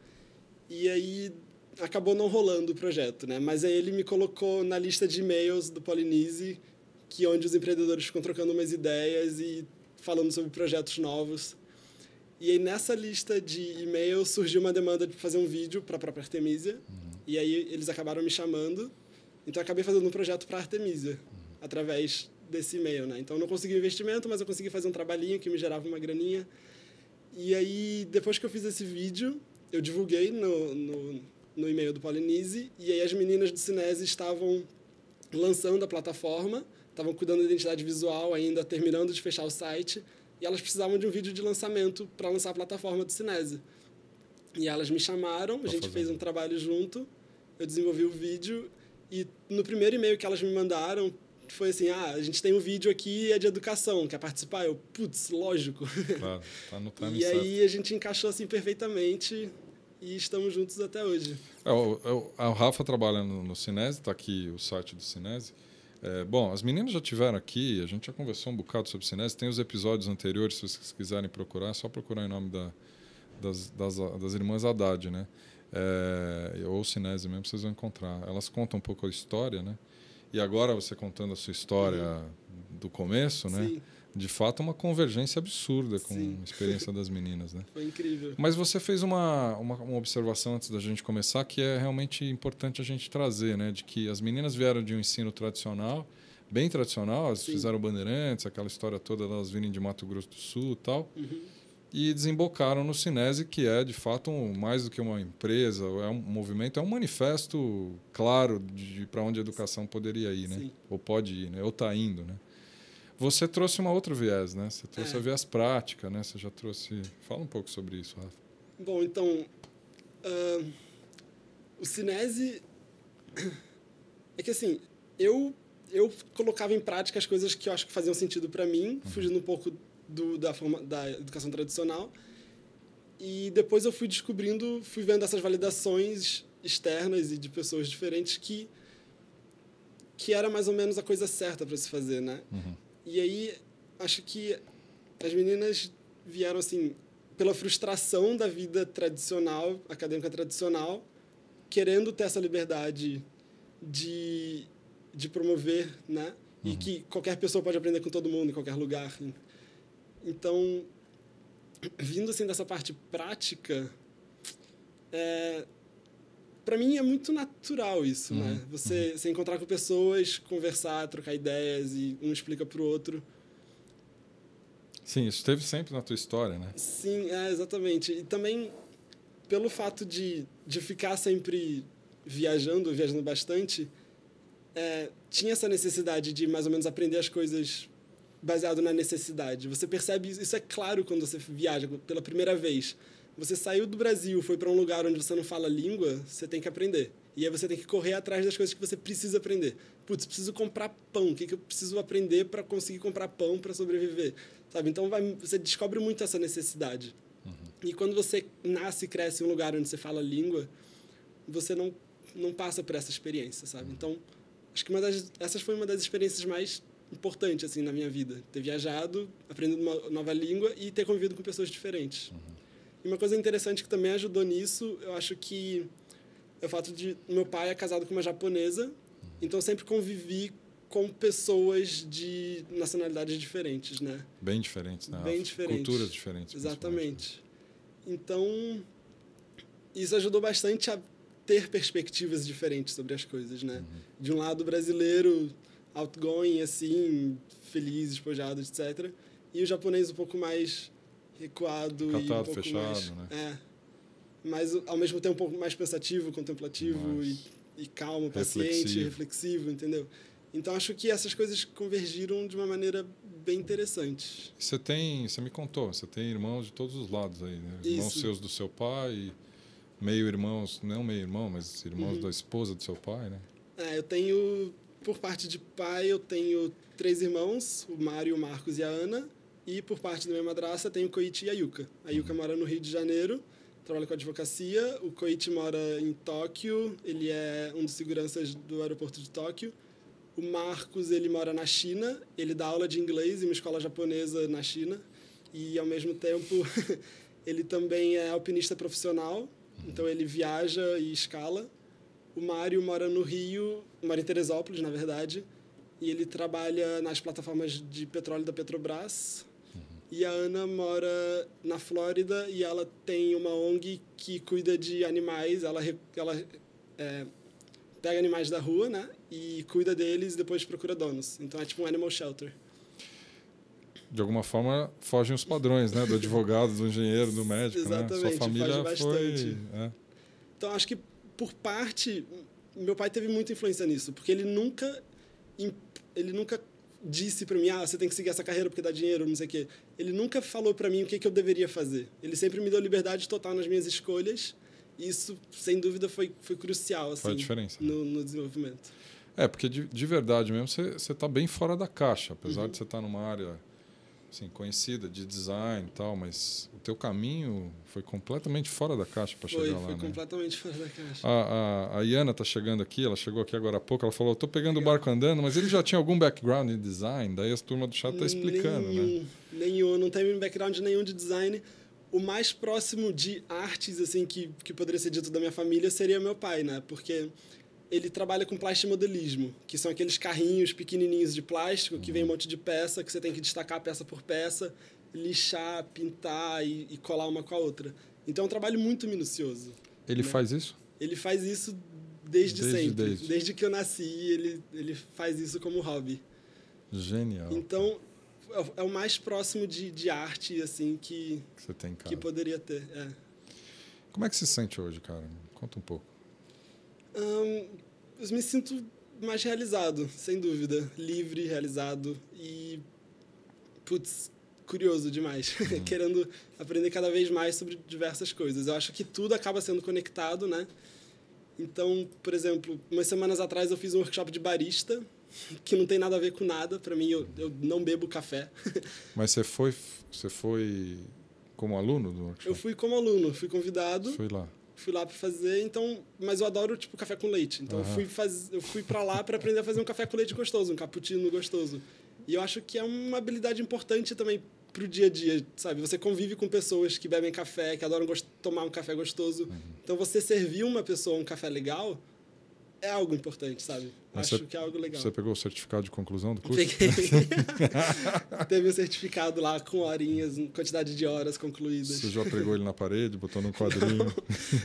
e aí acabou não rolando o projeto, né? Mas aí ele me colocou na lista de e-mails do Polinise, onde os empreendedores ficam trocando umas ideias e falando sobre projetos novos. E aí nessa lista de e-mails surgiu uma demanda de fazer um vídeo para a própria Artemisia, e aí eles acabaram me chamando, então eu acabei fazendo um projeto para a Artemisia, através desse e-mail, né? Então eu não consegui investimento, mas eu consegui fazer um trabalhinho que me gerava uma graninha. E aí, depois que eu fiz esse vídeo, eu divulguei no e-mail do Polinise, e aí as meninas do Cinese estavam lançando a plataforma, estavam cuidando da identidade visual ainda, terminando de fechar o site, e elas precisavam de um vídeo de lançamento para lançar a plataforma do Cinese. E elas me chamaram, a gente fez um trabalho junto, eu desenvolvi o vídeo, e no primeiro e-mail que elas me mandaram, foi assim, a gente tem um vídeo aqui, é de educação, quer participar? Eu, putz, lógico. Claro, tá no time E certo. aí a gente encaixou assim perfeitamente e estamos juntos até hoje. O Rafa trabalha no Cinese, está aqui o site do Cinese. Bom, as meninas já tiveram aqui, a gente já conversou um bocado sobre o Cinese, tem os episódios anteriores, se vocês quiserem procurar, é só procurar em nome das irmãs Haddad, né? Ou Cinese mesmo, vocês vão encontrar. Elas contam um pouco a história, né? E agora você contando a sua história do começo, né? Sim. De fato, uma convergência absurda com Sim. a experiência das meninas, né? Foi incrível. Mas você fez uma observação antes da gente começar que é realmente importante a gente trazer, né? De que as meninas vieram de um ensino tradicional, bem tradicional, elas fizeram Bandeirantes, aquela história toda, elas virem de Mato Grosso do Sul e tal, e desembocaram no Cinese, que é, de fato, mais do que uma empresa, é um movimento, é um manifesto claro de para onde a educação poderia ir, né? Sim. Ou pode ir, né? Ou está indo, né? Você trouxe uma outra viés, né? Você trouxe a viés prática, né? Você já trouxe... Fala um pouco sobre isso, Rafa. Bom, então, o Cinese... É que, assim, eu colocava em prática as coisas que eu acho que faziam sentido para mim, fugindo um pouco da educação tradicional. E depois eu fui vendo essas validações externas e de pessoas diferentes que era mais ou menos a coisa certa para se fazer, né? E aí, acho que as meninas vieram, assim, pela frustração da vida tradicional, acadêmica tradicional, querendo ter essa liberdade de promover, né? E que qualquer pessoa pode aprender com todo mundo, em qualquer lugar. Então, vindo, assim, dessa parte prática, para mim é muito natural isso, né? Você encontrar com pessoas, conversar, trocar ideias e um explica para o outro. Sim, isso esteve sempre na tua história, né? Sim, exatamente. E também, pelo fato de ficar sempre viajando bastante, tinha essa necessidade de mais ou menos aprender as coisas baseado na necessidade. Você percebe isso, é claro, quando você viaja pela primeira vez. Você saiu do Brasil, foi para um lugar onde você não fala língua, você tem que aprender. E aí você tem que correr atrás das coisas que você precisa aprender. Putz, preciso comprar pão. O que eu preciso aprender para conseguir comprar pão para sobreviver? Sabe? Então você descobre muito essa necessidade. E quando você nasce e cresce em um lugar onde você fala língua, você não passa por essa experiência, sabe? Então, acho que essas foi uma das experiências mais importantes assim na minha vida. Ter viajado, aprendendo uma nova língua e ter convivido com pessoas diferentes. E uma coisa interessante que também ajudou nisso, eu acho que é o fato de meu pai é casado com uma japonesa, então eu sempre convivi com pessoas de nacionalidades diferentes, né? Bem diferentes, né? Bem diferentes. Culturas diferentes. Exatamente. Então, isso ajudou bastante a ter perspectivas diferentes sobre as coisas, né? De um lado, brasileiro, outgoing, assim, feliz, despojado, etc. E o japonês um pouco mais recuado e um pouco fechado, mais... né? Mas, ao mesmo tempo, um pouco mais pensativo, contemplativo e calmo, paciente, reflexivo, entendeu? Então, acho que essas coisas convergiram de uma maneira bem interessante. Você me contou, você tem irmãos de todos os lados aí, né? Irmãos seus do seu pai, meio-irmãos, não meio-irmão, mas irmãos da esposa do seu pai, né? Eu tenho, por parte de pai, eu tenho 3 irmãos, o Mário, o Marcos e a Ana. E, por parte da minha madrasta, tenho o Koichi e a Yuka. A Yuka mora no Rio de Janeiro, trabalha com advocacia. O Koichi mora em Tóquio, ele é um dos seguranças do aeroporto de Tóquio. O Marcos, ele mora na China, ele dá aula de inglês em uma escola japonesa na China. E, ao mesmo tempo, ele também é alpinista profissional, então ele viaja e escala. O Mário mora no Rio, mora em Teresópolis, na verdade, e ele trabalha nas plataformas de petróleo da Petrobras. E a Ana mora na Flórida e ela tem uma ONG que cuida de animais. Ela pega animais da rua, né? E cuida deles e depois procura donos. Então é tipo um animal shelter. De alguma forma, fogem os padrões, né? Do advogado, do engenheiro, do médico, exatamente, né? Sua família foge bastante. Então, acho que, por parte, meu pai teve muita influência nisso. Porque ele nunca disse para mim, você tem que seguir essa carreira porque dá dinheiro, não sei o quê. Ele nunca falou para mim o que eu deveria fazer. Ele sempre me deu liberdade total nas minhas escolhas. E isso, sem dúvida, foi crucial, assim, foi a diferença, no desenvolvimento. Porque de verdade mesmo, você está bem fora da caixa. Apesar de você estar numa área assim, conhecida de design e tal, mas o teu caminho foi completamente fora da caixa para chegar lá, Foi né? completamente fora da caixa. A Iana está chegando aqui, ela chegou aqui agora há pouco, ela falou, estou pegando o barco andando, mas ele já tinha algum background em design, daí a turma do chat está explicando, né? Nenhum, não tem background nenhum de design. O mais próximo de artes, assim, que poderia ser dito da minha família seria meu pai, né? Porque ele trabalha com plastimodelismo, que são aqueles carrinhos pequenininhos de plástico que vem um monte de peça, que você tem que destacar peça por peça, lixar, pintar e colar uma com a outra. Então é um trabalho muito minucioso. Ele faz isso? Ele faz isso desde sempre. Desde que eu nasci, ele faz isso como hobby. Genial. Então, é o mais próximo de arte, assim, que você tem, cara, que poderia ter. Como é que se sente hoje, cara? Conta um pouco. Eu me sinto mais realizado, sem dúvida. Livre, realizado e, curioso demais. Querendo aprender cada vez mais sobre diversas coisas. Eu acho que tudo acaba sendo conectado, né? Então, por exemplo, umas semanas atrás eu fiz um workshop de barista, que não tem nada a ver com nada. Para mim, eu não bebo café. Mas você foi como aluno do workshop? Eu fui como aluno, fui convidado. Fui lá para fazer, então, mas eu adoro tipo café com leite. Então eu fui para lá para aprender a fazer um café com leite gostoso, um cappuccino gostoso. E eu acho que é uma habilidade importante também pro dia a dia, sabe? Você convive com pessoas que bebem café, que adoram tomar um café gostoso. Então você servir uma pessoa um café legal é algo importante, sabe? Mas acho que é algo legal. Você pegou o certificado de conclusão do curso? Peguei. Teve um certificado lá com horinhas, quantidade de horas concluídas. Você já pregou ele na parede, botou num quadrinho?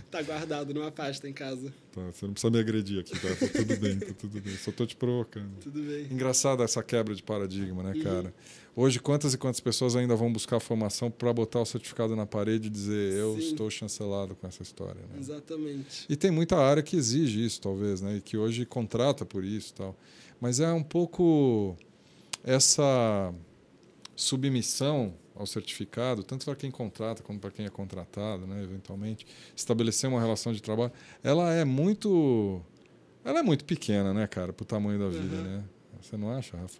Tá guardado numa pasta em casa. Tá, você não precisa me agredir aqui, tá? Tá tudo bem, tá tudo bem. Só tô te provocando. Tudo bem. Engraçado essa quebra de paradigma, né, cara? Hoje, quantas e quantas pessoas ainda vão buscar a formação para botar o certificado na parede e dizer eu estou chancelado com essa história, né? Exatamente. E tem muita área que exige isso, talvez, né? E que hoje contrata por isso e tal. Mas é um pouco essa submissão ao certificado, tanto para quem contrata como para quem é contratado, né? Eventualmente, estabelecer uma relação de trabalho, ela é muito pequena, né, cara, para o tamanho da vida, né? Você não acha, Rafa?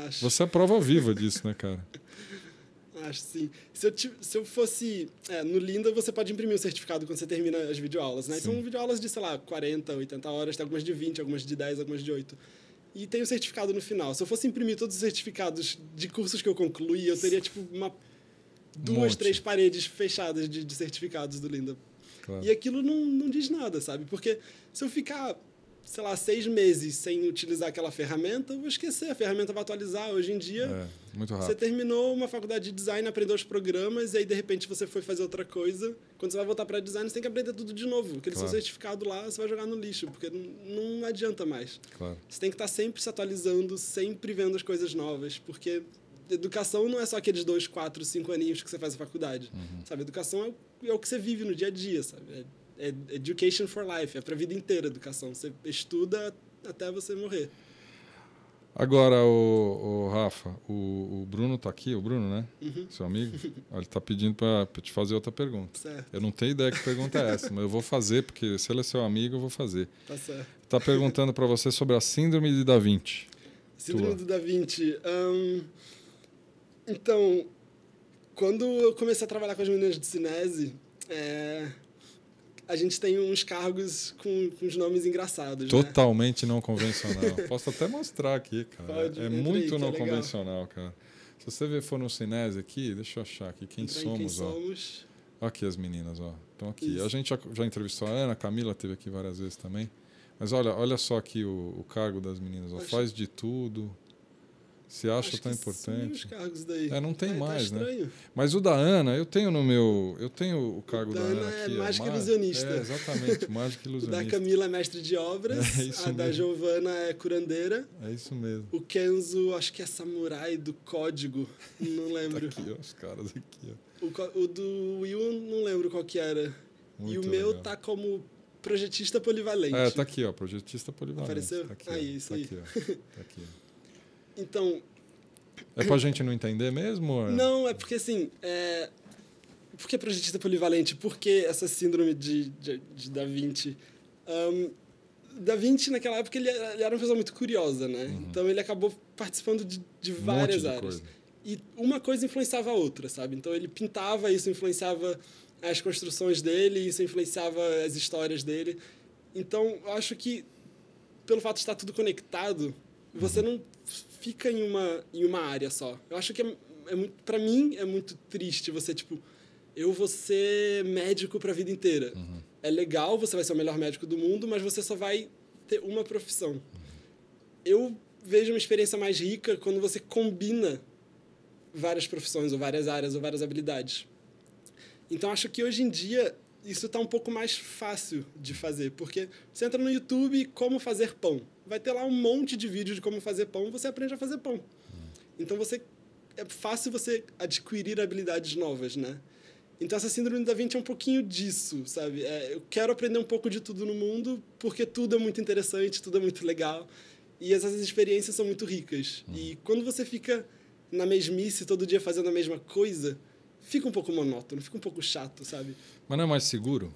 Acho. Você é prova viva disso, né, cara? Acho sim. Se eu fosse... no Linda, você pode imprimir o certificado quando você termina as videoaulas, né? Sim. São videoaulas de, sei lá, 40, 80 horas, tem algumas de 20, algumas de 10, algumas de 8. E tem o certificado no final. Se eu fosse imprimir todos os certificados de cursos que eu concluí, eu teria, tipo, duas, 3 paredes fechadas de certificados do Linda. Claro. E aquilo não diz nada, sabe? Porque se eu ficar sei lá, 6 meses sem utilizar aquela ferramenta, eu vou esquecer, a ferramenta vai atualizar. Hoje em dia, muito rápido. Você terminou uma faculdade de design, aprendeu os programas, e aí, de repente, você foi fazer outra coisa. Quando você vai voltar para design, você tem que aprender tudo de novo. Aquele seu certificado lá, você vai jogar no lixo, porque não adianta mais. Claro. Você tem que estar sempre se atualizando, sempre vendo as coisas novas, porque educação não é só aqueles 2, 4, 5 aninhos que você faz a faculdade. Sabe? Educação é o que você vive no dia a dia, sabe? É education for life, é para a vida inteira a educação. Você estuda até você morrer. Agora, o Rafa, o Bruno está aqui, o Bruno, né? Seu amigo? Ele está pedindo para te fazer outra pergunta. Certo. Eu não tenho ideia que pergunta é essa, mas eu vou fazer, porque se ele é seu amigo, eu vou fazer. Tá certo. Está perguntando para você sobre a síndrome de Da Vinci. Síndrome do Da Vinci. Então, quando eu comecei a trabalhar com as meninas de cinese, a gente tem uns cargos com uns nomes engraçados, Totalmente não convencional. Posso até mostrar aqui, cara. Pode, muito aí, não é convencional, cara. Se você for no Cinese aqui, deixa eu achar aqui quem somos, ó. Aqui as meninas, ó. Estão aqui. Isso. A gente já entrevistou a Ana, a Camila esteve aqui várias vezes também. Mas olha só aqui o cargo das meninas, ó. Faz de tudo. Se acha tão importante. Os cargos daí. Não tem mais, tá estranho. né? Mas o da Ana, eu tenho o cargo da Ana aqui. É mágica ilusionista. Exatamente, mágica ilusionista. O da Camila é mestre de obras. A da Giovana é curandeira. É isso mesmo. O Kenzo, acho que é samurai do código. Não lembro. Tá aqui, ó, os caras aqui, ó. O do Will, não lembro qual que era. Muito e o meu legal. Tá como projetista polivalente. Tá aqui, ó, projetista polivalente. Apareceu? Tá aqui, isso tá aí. Aqui, ó. Tá aqui, ó. Então... É pra gente não entender mesmo? Ou... Não, é porque assim... Por que projetista polivalente? Por que essa síndrome de Da Vinci? Da Vinci, naquela época, ele era uma pessoa muito curiosa, né? Então, ele acabou participando de várias áreas. E uma coisa influenciava a outra, sabe? Então, ele pintava, isso influenciava as construções dele, isso influenciava as histórias dele. Então, eu acho que, pelo fato de estar tudo conectado, você não fica em uma área só. Eu acho que para mim é muito triste você, tipo, eu vou ser médico para a vida inteira. É legal, você vai ser o melhor médico do mundo, mas você só vai ter uma profissão. Eu vejo uma experiência mais rica quando você combina várias profissões, ou várias áreas, ou várias habilidades. Então, acho que hoje em dia isso está um pouco mais fácil de fazer, porque você entra no YouTube, como fazer pão. Vai ter lá um monte de vídeos de como fazer pão, você aprende a fazer pão. Então, é fácil você adquirir habilidades novas, né? Então, essa síndrome do Da Vinci é um pouquinho disso, sabe? Eu quero aprender um pouco de tudo no mundo, porque tudo é muito interessante, tudo é muito legal, e essas experiências são muito ricas. E quando você fica na mesmice, todo dia fazendo a mesma coisa, fica um pouco monótono, fica um pouco chato, sabe? Mas não é mais seguro?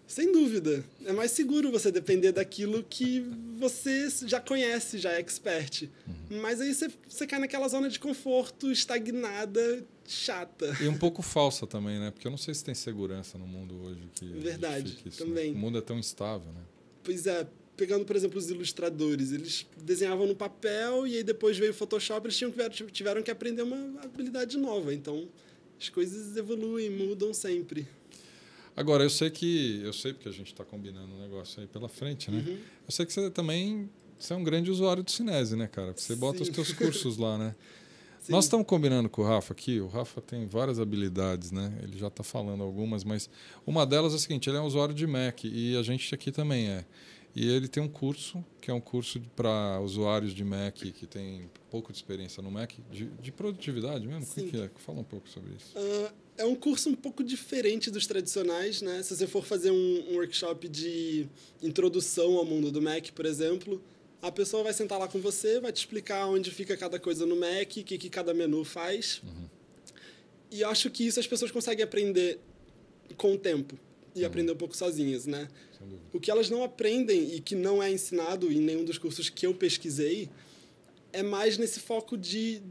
Sem dúvida. É mais seguro você depender daquilo que você já conhece, já é expert. Mas aí você cai naquela zona de conforto, estagnada, chata. E um pouco falsa também, né? Porque eu não sei se tem segurança no mundo hoje que Verdade, isso, também. Né? O mundo é tão instável, né? Pois é. Pegando, por exemplo, os ilustradores, eles desenhavam no papel e aí depois veio o Photoshop, eles tiveram que aprender uma habilidade nova. Então, as coisas evoluem, mudam sempre. Agora, eu sei porque a gente está combinando um negócio aí pela frente, né? Eu sei que você é um grande usuário do Cinese, né, cara? Você bota os teus cursos lá, né? Sim. Nós estamos combinando com o Rafa aqui. O Rafa tem várias habilidades, né? Ele já está falando algumas, mas uma delas é a seguinte: ele é um usuário de Mac e a gente aqui também é. E ele tem um curso, que é um curso para usuários de Mac que tem pouco de experiência no Mac, de produtividade mesmo? Sim. O que é? Fala um pouco sobre isso. É um curso um pouco diferente dos tradicionais, né? Se você for fazer um workshop de introdução ao mundo do Mac, por exemplo, a pessoa vai sentar lá com você, vai te explicar onde fica cada coisa no Mac, o que cada menu faz. E eu acho que isso as pessoas conseguem aprender com o tempo e aprender um pouco sozinhas, né? O que elas não aprendem e que não é ensinado em nenhum dos cursos que eu pesquisei é mais nesse foco de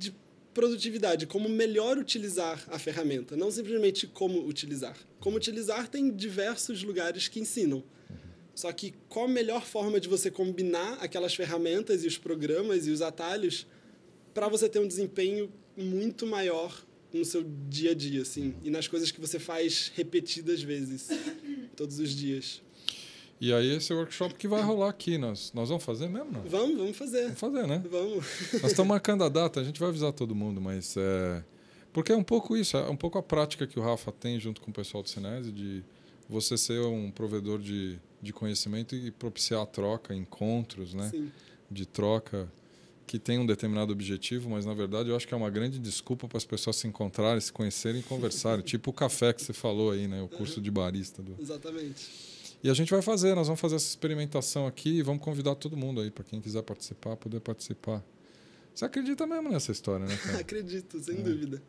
produtividade, como melhor utilizar a ferramenta, não simplesmente como utilizar. Como utilizar tem diversos lugares que ensinam. Só que qual a melhor forma de você combinar aquelas ferramentas e os programas e os atalhos para você ter um desempenho muito maior no seu dia a dia, assim, e nas coisas que você faz repetidas vezes, todos os dias. E aí esse workshop que vai rolar aqui. Nós vamos fazer mesmo, não? Vamos fazer. Vamos fazer, né? Vamos. Nós estamos marcando a data, a gente vai avisar todo mundo, mas... Porque é um pouco isso, é um pouco a prática que o Rafa tem junto com o pessoal do Sinese, de você ser um provedor de conhecimento e propiciar a troca, encontros, né? Sim. De troca, que tem um determinado objetivo, mas na verdade eu acho que é uma grande desculpa para as pessoas se encontrarem, se conhecerem e conversarem. Tipo o café que você falou aí, né? O curso de barista. Exatamente. E a gente nós vamos fazer essa experimentação aqui e vamos convidar todo mundo aí, para quem quiser participar, poder participar. Você acredita mesmo nessa história, né, cara? Acredito, sem dúvida.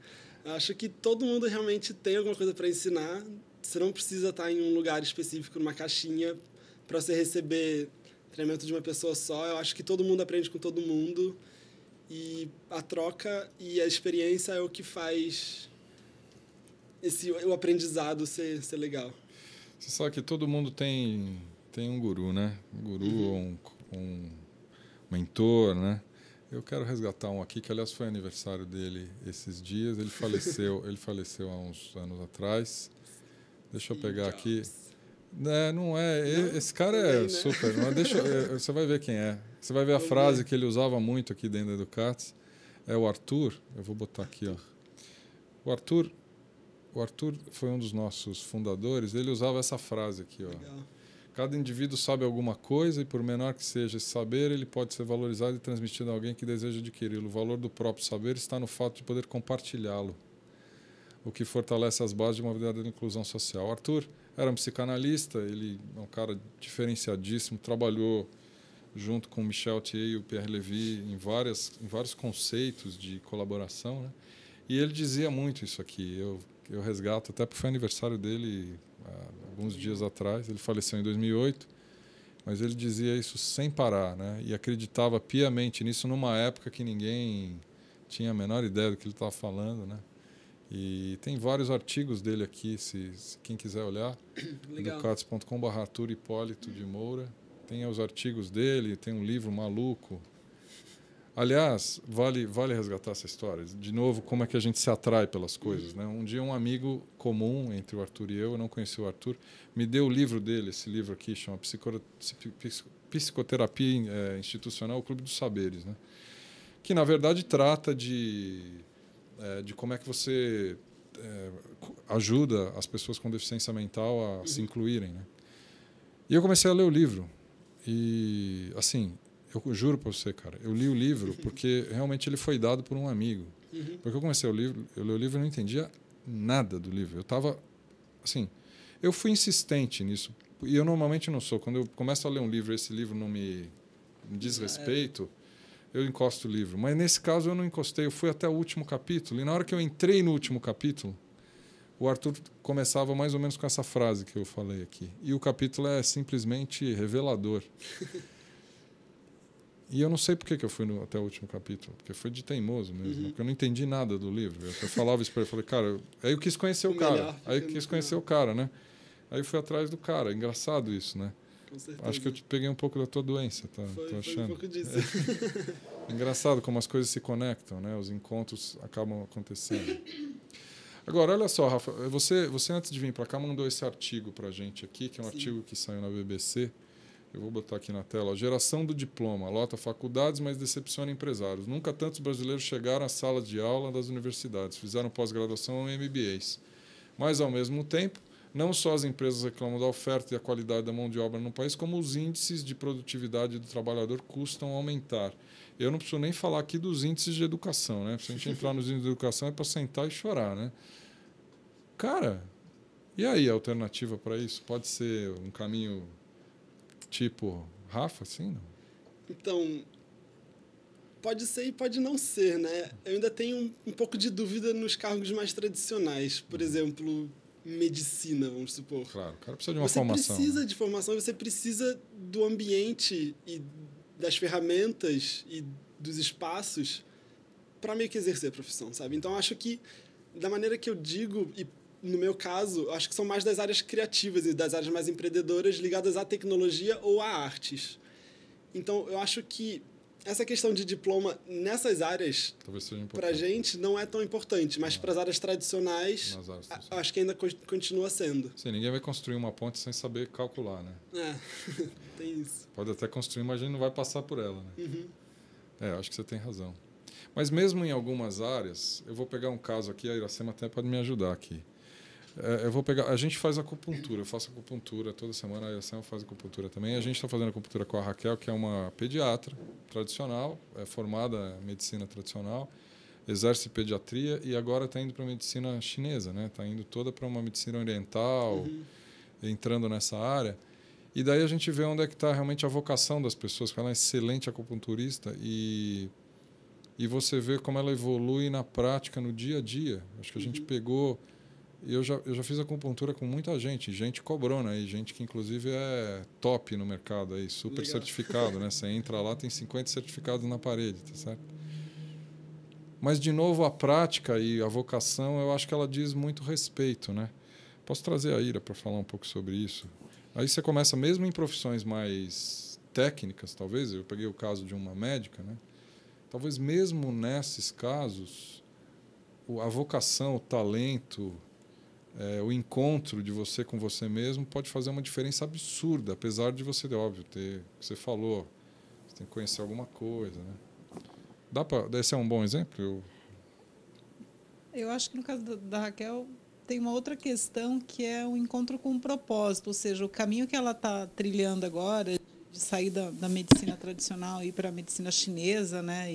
Acho que todo mundo realmente tem alguma coisa para ensinar. Você não precisa estar em um lugar específico, numa caixinha, para você receber treinamento de uma pessoa só. Eu acho que todo mundo aprende com todo mundo. E a troca e a experiência é o que faz o aprendizado ser legal. Você sabe que todo mundo tem um guru, né? Um guru ou um mentor, né? Eu quero resgatar um aqui, que aliás foi aniversário dele esses dias. Ele faleceu há uns anos atrás. Deixa eu pegar aqui. Não é. Esse cara é super. Não é, você vai ver quem é. Você vai ver a frase que ele usava muito aqui dentro da Educatis. É o Arthur. Eu vou botar aqui, ó. O Arthur foi um dos nossos fundadores. Ele usava essa frase aqui, ó. Legal. Cada indivíduo sabe alguma coisa e, por menor que seja esse saber, ele pode ser valorizado e transmitido a alguém que deseja adquiri-lo. O valor do próprio saber está no fato de poder compartilhá-lo, o que fortalece as bases de uma verdadeira inclusão social. O Arthur era um psicanalista, ele é um cara diferenciadíssimo, trabalhou junto com o Michel Thier e o Pierre Levy em vários conceitos de colaboração, né? E ele dizia muito isso aqui. Eu resgato, até porque foi aniversário dele alguns dias atrás. Ele faleceu em 2008, mas ele dizia isso sem parar, né? E acreditava piamente nisso numa época que ninguém tinha a menor ideia do que ele estava falando, né? E tem vários artigos dele aqui, se quem quiser olhar, educatis.com/, Arthur Hipólito de Moura. Tem os artigos dele, tem um livro maluco. Aliás, vale resgatar essa história. De novo, como é que a gente se atrai pelas coisas, né? Um dia um amigo comum entre o Arthur e eu não conheci o Arthur, me deu o livro dele, esse livro aqui, chama Psicoterapia Institucional, o Clube dos Saberes, né? Que, na verdade, trata de como é que você ajuda as pessoas com deficiência mental a se incluírem, né? E eu comecei a ler o livro. E, assim... Eu juro para você, cara, eu li o livro porque realmente ele foi dado por um amigo. Porque eu comecei eu li o livro e não entendia nada do livro. Eu estava, assim, eu fui insistente nisso. E eu normalmente não sou. Quando eu começo a ler um livro e esse livro não me diz respeito, eu encosto o livro. Mas nesse caso eu não encostei, eu fui até o último capítulo. E na hora que eu entrei no último capítulo, o Arthur começava mais ou menos com essa frase que eu falei aqui. E o capítulo é simplesmente revelador. E eu não sei por que eu fui até o último capítulo, porque foi de teimoso mesmo, porque eu não entendi nada do livro. Eu falava isso para ele, falei, cara, aí eu quis conhecer o cara, né? Aí eu fui atrás do cara, engraçado isso, né? Com certeza. Acho que eu te peguei um pouco da tua doença, tá? Tô achando. Foi um pouco disso. Engraçado como as coisas se conectam, né? Os encontros acabam acontecendo. Agora, olha só, Rafa, você antes de vir para cá mandou esse artigo para a gente aqui, que é um artigo que saiu na BBC. Eu vou botar aqui na tela. Geração do diploma. Lota faculdades, mas decepciona empresários. Nunca tantos brasileiros chegaram às salas de aula das universidades. Fizeram pós-graduação ou MBAs. Mas, ao mesmo tempo, não só as empresas reclamam da oferta e da qualidade da mão de obra no país, como os índices de produtividade do trabalhador custam aumentar. Eu não preciso nem falar aqui dos índices de educação, né? Se a gente entrar nos índices de educação é para sentar e chorar, né? Cara, e aí a alternativa para isso? Pode ser um caminho... Tipo, Rafa, assim, não? Então, pode ser e pode não ser, né? Eu ainda tenho um pouco de dúvida nos cargos mais tradicionais. Por exemplo, medicina, vamos supor. Claro, o cara precisa de uma formação. Você precisa de formação, você precisa do ambiente e das ferramentas e dos espaços para meio que exercer a profissão, sabe? Então, acho que, da maneira que eu digo, e no meu caso, acho que são mais das áreas criativas e das áreas mais empreendedoras ligadas à tecnologia ou a artes. Então, eu acho que essa questão de diploma nessas áreas, para a gente, não é tão importante, mas para as áreas tradicionais, acho que ainda continua sendo. Sim, ninguém vai construir uma ponte sem saber calcular, né? Tem isso. Pode até construir, mas a gente não vai passar por ela, né? Uhum. Acho que você tem razão. Mas mesmo em algumas áreas, eu vou pegar um caso aqui, a Iracema até pode me ajudar aqui. A gente faz acupuntura, eu faço acupuntura toda semana, a Iracema faz acupuntura também. A gente está fazendo acupuntura com a Raquel, que é uma pediatra tradicional, é formada em medicina tradicional, exerce pediatria e agora está indo para a medicina chinesa, né? Está indo toda para uma medicina oriental, entrando nessa área. E daí a gente vê onde é que está realmente a vocação das pessoas, porque ela é excelente acupunturista e você vê como ela evolui na prática, no dia a dia. Acho que a gente pegou... Eu já fiz acupuntura com muita gente cobrona aí, gente que inclusive é top no mercado aí, super Legal. certificado, né? Você entra lá, tem 50 certificados na parede, tá certo? Mas de novo a prática e a vocação, eu acho que ela diz muito respeito, né? Posso trazer a Ira para falar um pouco sobre isso? Aí você começa mesmo em profissões mais técnicas, talvez, eu peguei o caso de uma médica, né? Talvez mesmo nesses casos, a vocação, o talento, o encontro de você com você mesmo pode fazer uma diferença absurda, apesar de você, óbvio, ter, você falou, você tem que conhecer alguma coisa, né? Esse é um bom exemplo? Eu acho que no caso da Raquel tem uma outra questão que é o encontro com um propósito, ou seja, o caminho que ela está trilhando agora de sair da medicina tradicional e ir para a medicina chinesa, né?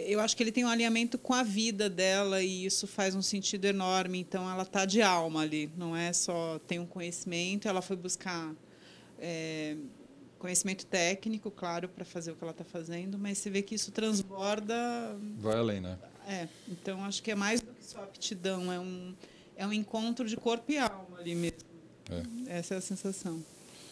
Eu acho que ele tem um alinhamento com a vida dela e isso faz um sentido enorme. Então, ela está de alma ali, não é só tem um conhecimento. Ela foi buscar conhecimento técnico, claro, para fazer o que ela está fazendo, mas você vê que isso transborda... Vai além, né? Então, acho que é mais do que só aptidão, é um encontro de corpo e alma ali mesmo. Essa é a sensação.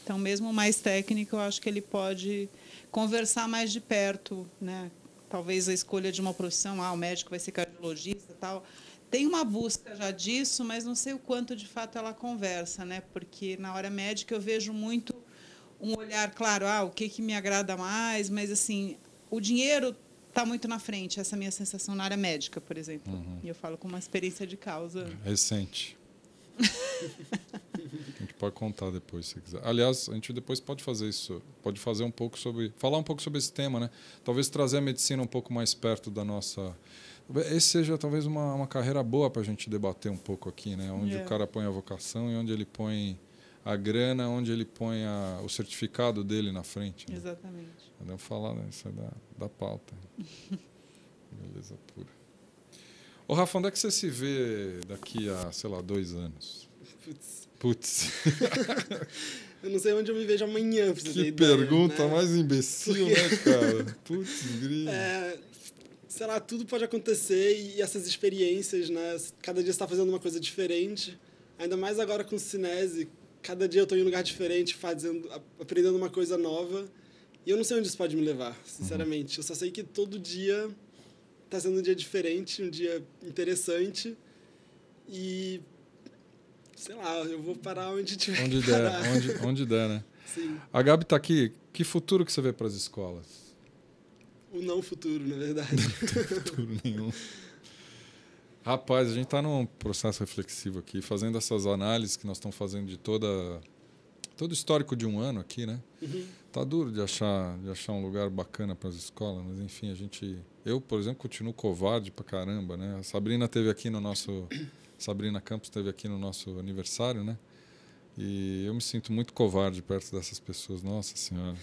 Então, mesmo o mais técnico, eu acho que ele pode conversar mais de perto, né? Talvez a escolha de uma profissão, o médico vai ser cardiologista, tal. Tem uma busca já disso, mas não sei o quanto de fato ela conversa, né? Porque na hora médica eu vejo muito um olhar, claro, o que me agrada mais, mas assim, o dinheiro está muito na frente, essa é a minha sensação na área médica, por exemplo. E eu falo com uma experiência de causa recente. A gente pode contar depois, se quiser. Aliás, a gente depois pode fazer isso, pode fazer um pouco falar um pouco sobre esse tema, né? Talvez trazer a medicina um pouco mais perto da nossa... Esse seja talvez uma carreira boa para a gente debater um pouco aqui, né? Onde o cara põe a vocação e onde ele põe a grana, onde ele põe o certificado dele na frente. Né? Exatamente. Podemos falar, né? Isso é da pauta. Beleza pura. Ô, Rafa, onde é que você se vê daqui a, sei lá, 2 anos? Putz. Eu não sei onde eu me vejo amanhã. Pra você que ter ideia, pergunta né? mais imbecil, né, cara? Putz, grilo. Sei lá, tudo pode acontecer e essas experiências, né? Cada dia você está fazendo uma coisa diferente. Ainda mais agora com o Cinese. Cada dia eu estou em um lugar diferente, aprendendo uma coisa nova. E eu não sei onde isso pode me levar, sinceramente. Eu só sei que todo dia está sendo um dia diferente, um dia interessante. E, sei lá, eu vou parar onde tiver onde que parar. Onde der, né? Sim. A Gabi está aqui. Que futuro que você vê para as escolas? O não futuro, na verdade. Não tem futuro nenhum. Rapaz, a gente está num processo reflexivo aqui, fazendo essas análises que nós estamos fazendo de todo o histórico de um ano aqui, né? Tá duro de achar um lugar bacana para as escolas, mas enfim, eu, por exemplo, continuo covarde pra caramba, né? A Sabrina teve aqui no nosso Sabrina Campos teve aqui no nosso aniversário, né? E eu me sinto muito covarde perto dessas pessoas. Nossa Senhora.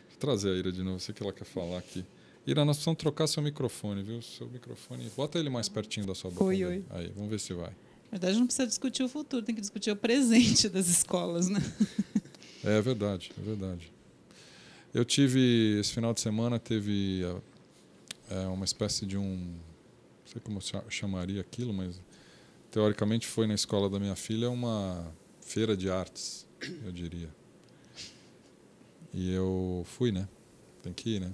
Vou trazer a Ira de novo, sei que ela quer falar aqui. Ira, nós precisamos trocar seu microfone, viu? Seu microfone. Bota ele mais pertinho da sua boca. Oi. Aí, vamos ver se vai. Na verdade, não precisa discutir o futuro, tem que discutir o presente das escolas, né? É verdade, é verdade. Eu tive, esse final de semana, teve uma espécie de não sei como eu chamaria aquilo, mas teoricamente foi na escola da minha filha uma feira de artes, eu diria. E eu fui, né? Tem que ir, né?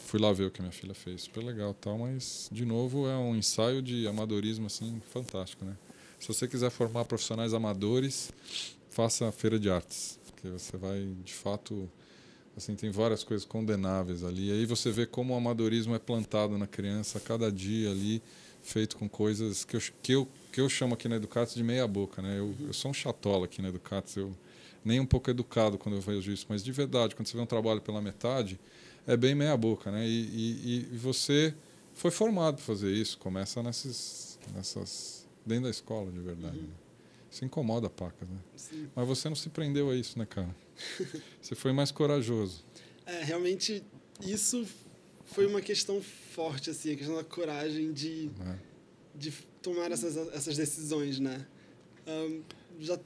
Fui lá ver o que a minha filha fez, super legal e tal, mas, de novo, é um ensaio de amadorismo, assim, fantástico, né? Se você quiser formar profissionais amadores, faça a feira de artes, porque você vai, de fato, Assim, tem várias coisas condenáveis ali. E aí você vê como o amadorismo é plantado na criança a cada dia ali, feito com coisas que eu chamo aqui na Educatis de meia boca, né? Eu sou um chatola aqui na Educatis, eu nem um pouco educado quando eu vejo isso, mas de verdade, quando você vê um trabalho pela metade, é bem meia boca, né? E você foi formado para fazer isso, começa dentro da escola, de verdade. Né? Isso incomoda pacas, né? Sim. Mas você não se prendeu a isso, né, cara? Você foi mais corajoso. Realmente, isso foi uma questão forte, assim, a questão da coragem de tomar essas decisões, né? Já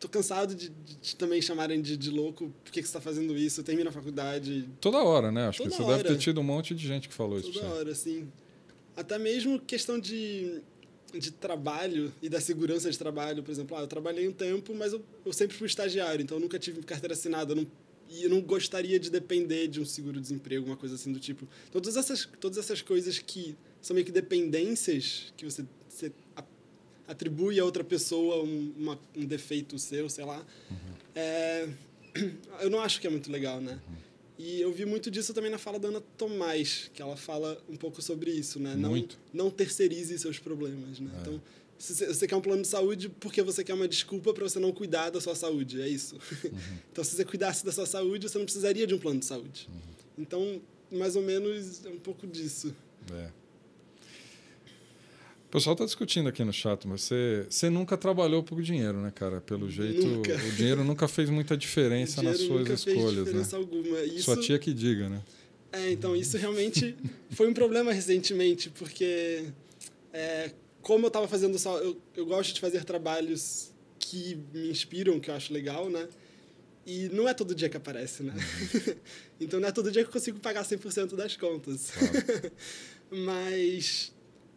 tô cansado de também chamarem de louco, por que você está fazendo isso? Termina a faculdade. Toda hora, né? Acho Toda que você hora. deve ter tido um monte de gente que falou isso. Toda hora, assim. Até mesmo questão de trabalho e da segurança de trabalho, por exemplo. Eu trabalhei um tempo, mas eu sempre fui estagiário, então eu nunca tive carteira assinada. E eu não gostaria de depender de um seguro-desemprego, uma coisa assim do tipo. Todas essas coisas que são meio que dependências, que você atribui a outra pessoa um defeito seu, sei lá. Eu não acho que é muito legal, né? E eu vi muito disso também na fala da Ana Tomás, que ela fala um pouco sobre isso, né? Não terceirize seus problemas, né? Então, se você quer um plano de saúde, porque você quer uma desculpa para você não cuidar da sua saúde, é isso. Então, se você cuidasse da sua saúde, você não precisaria de um plano de saúde. Então, mais ou menos, é um pouco disso. O pessoal está discutindo aqui no chat, mas você nunca trabalhou por dinheiro, né, cara? Pelo jeito, nunca. O dinheiro nunca fez muita diferença nas suas escolhas, fez diferença alguma. Sua tia que diga, né? Então, isso realmente foi um problema recentemente, porque como eu estava fazendo só... Eu gosto de fazer trabalhos que me inspiram, que eu acho legal, né? E não é todo dia que aparece, né? Então, não é todo dia que eu consigo pagar 100% das contas. Claro. Mas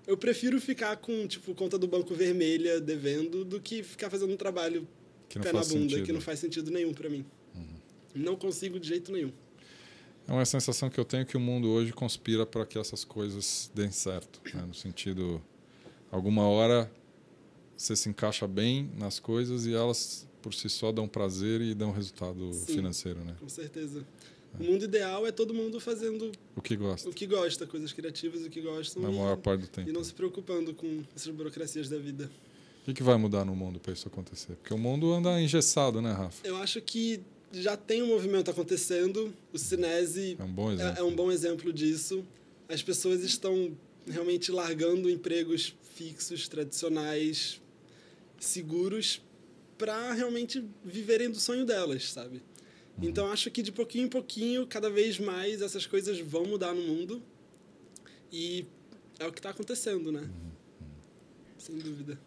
eu prefiro ficar com, tipo, conta do banco vermelha devendo do que ficar fazendo um trabalho pé na bunda, que não faz sentido nenhum para mim. Não consigo de jeito nenhum. É uma sensação que eu tenho que o mundo hoje conspira para que essas coisas deem certo, né? No sentido, alguma hora você se encaixa bem nas coisas e elas por si só dão prazer e dão resultado financeiro, né? Com certeza. O mundo ideal é todo mundo fazendo o que gosta, coisas criativas, o que gostam. Na maior parte do tempo. E não se preocupando com essas burocracias da vida. O que vai mudar no mundo para isso acontecer? Porque o mundo anda engessado, né, Rafa? Eu acho que já tem um movimento acontecendo. O Cinesi é um bom exemplo disso. As pessoas estão realmente largando empregos fixos, tradicionais, seguros, para realmente viverem do sonho delas, sabe? Então, acho que de pouquinho em pouquinho, cada vez mais, essas coisas vão mudar no mundo. E é o que está acontecendo, né? Sem dúvida.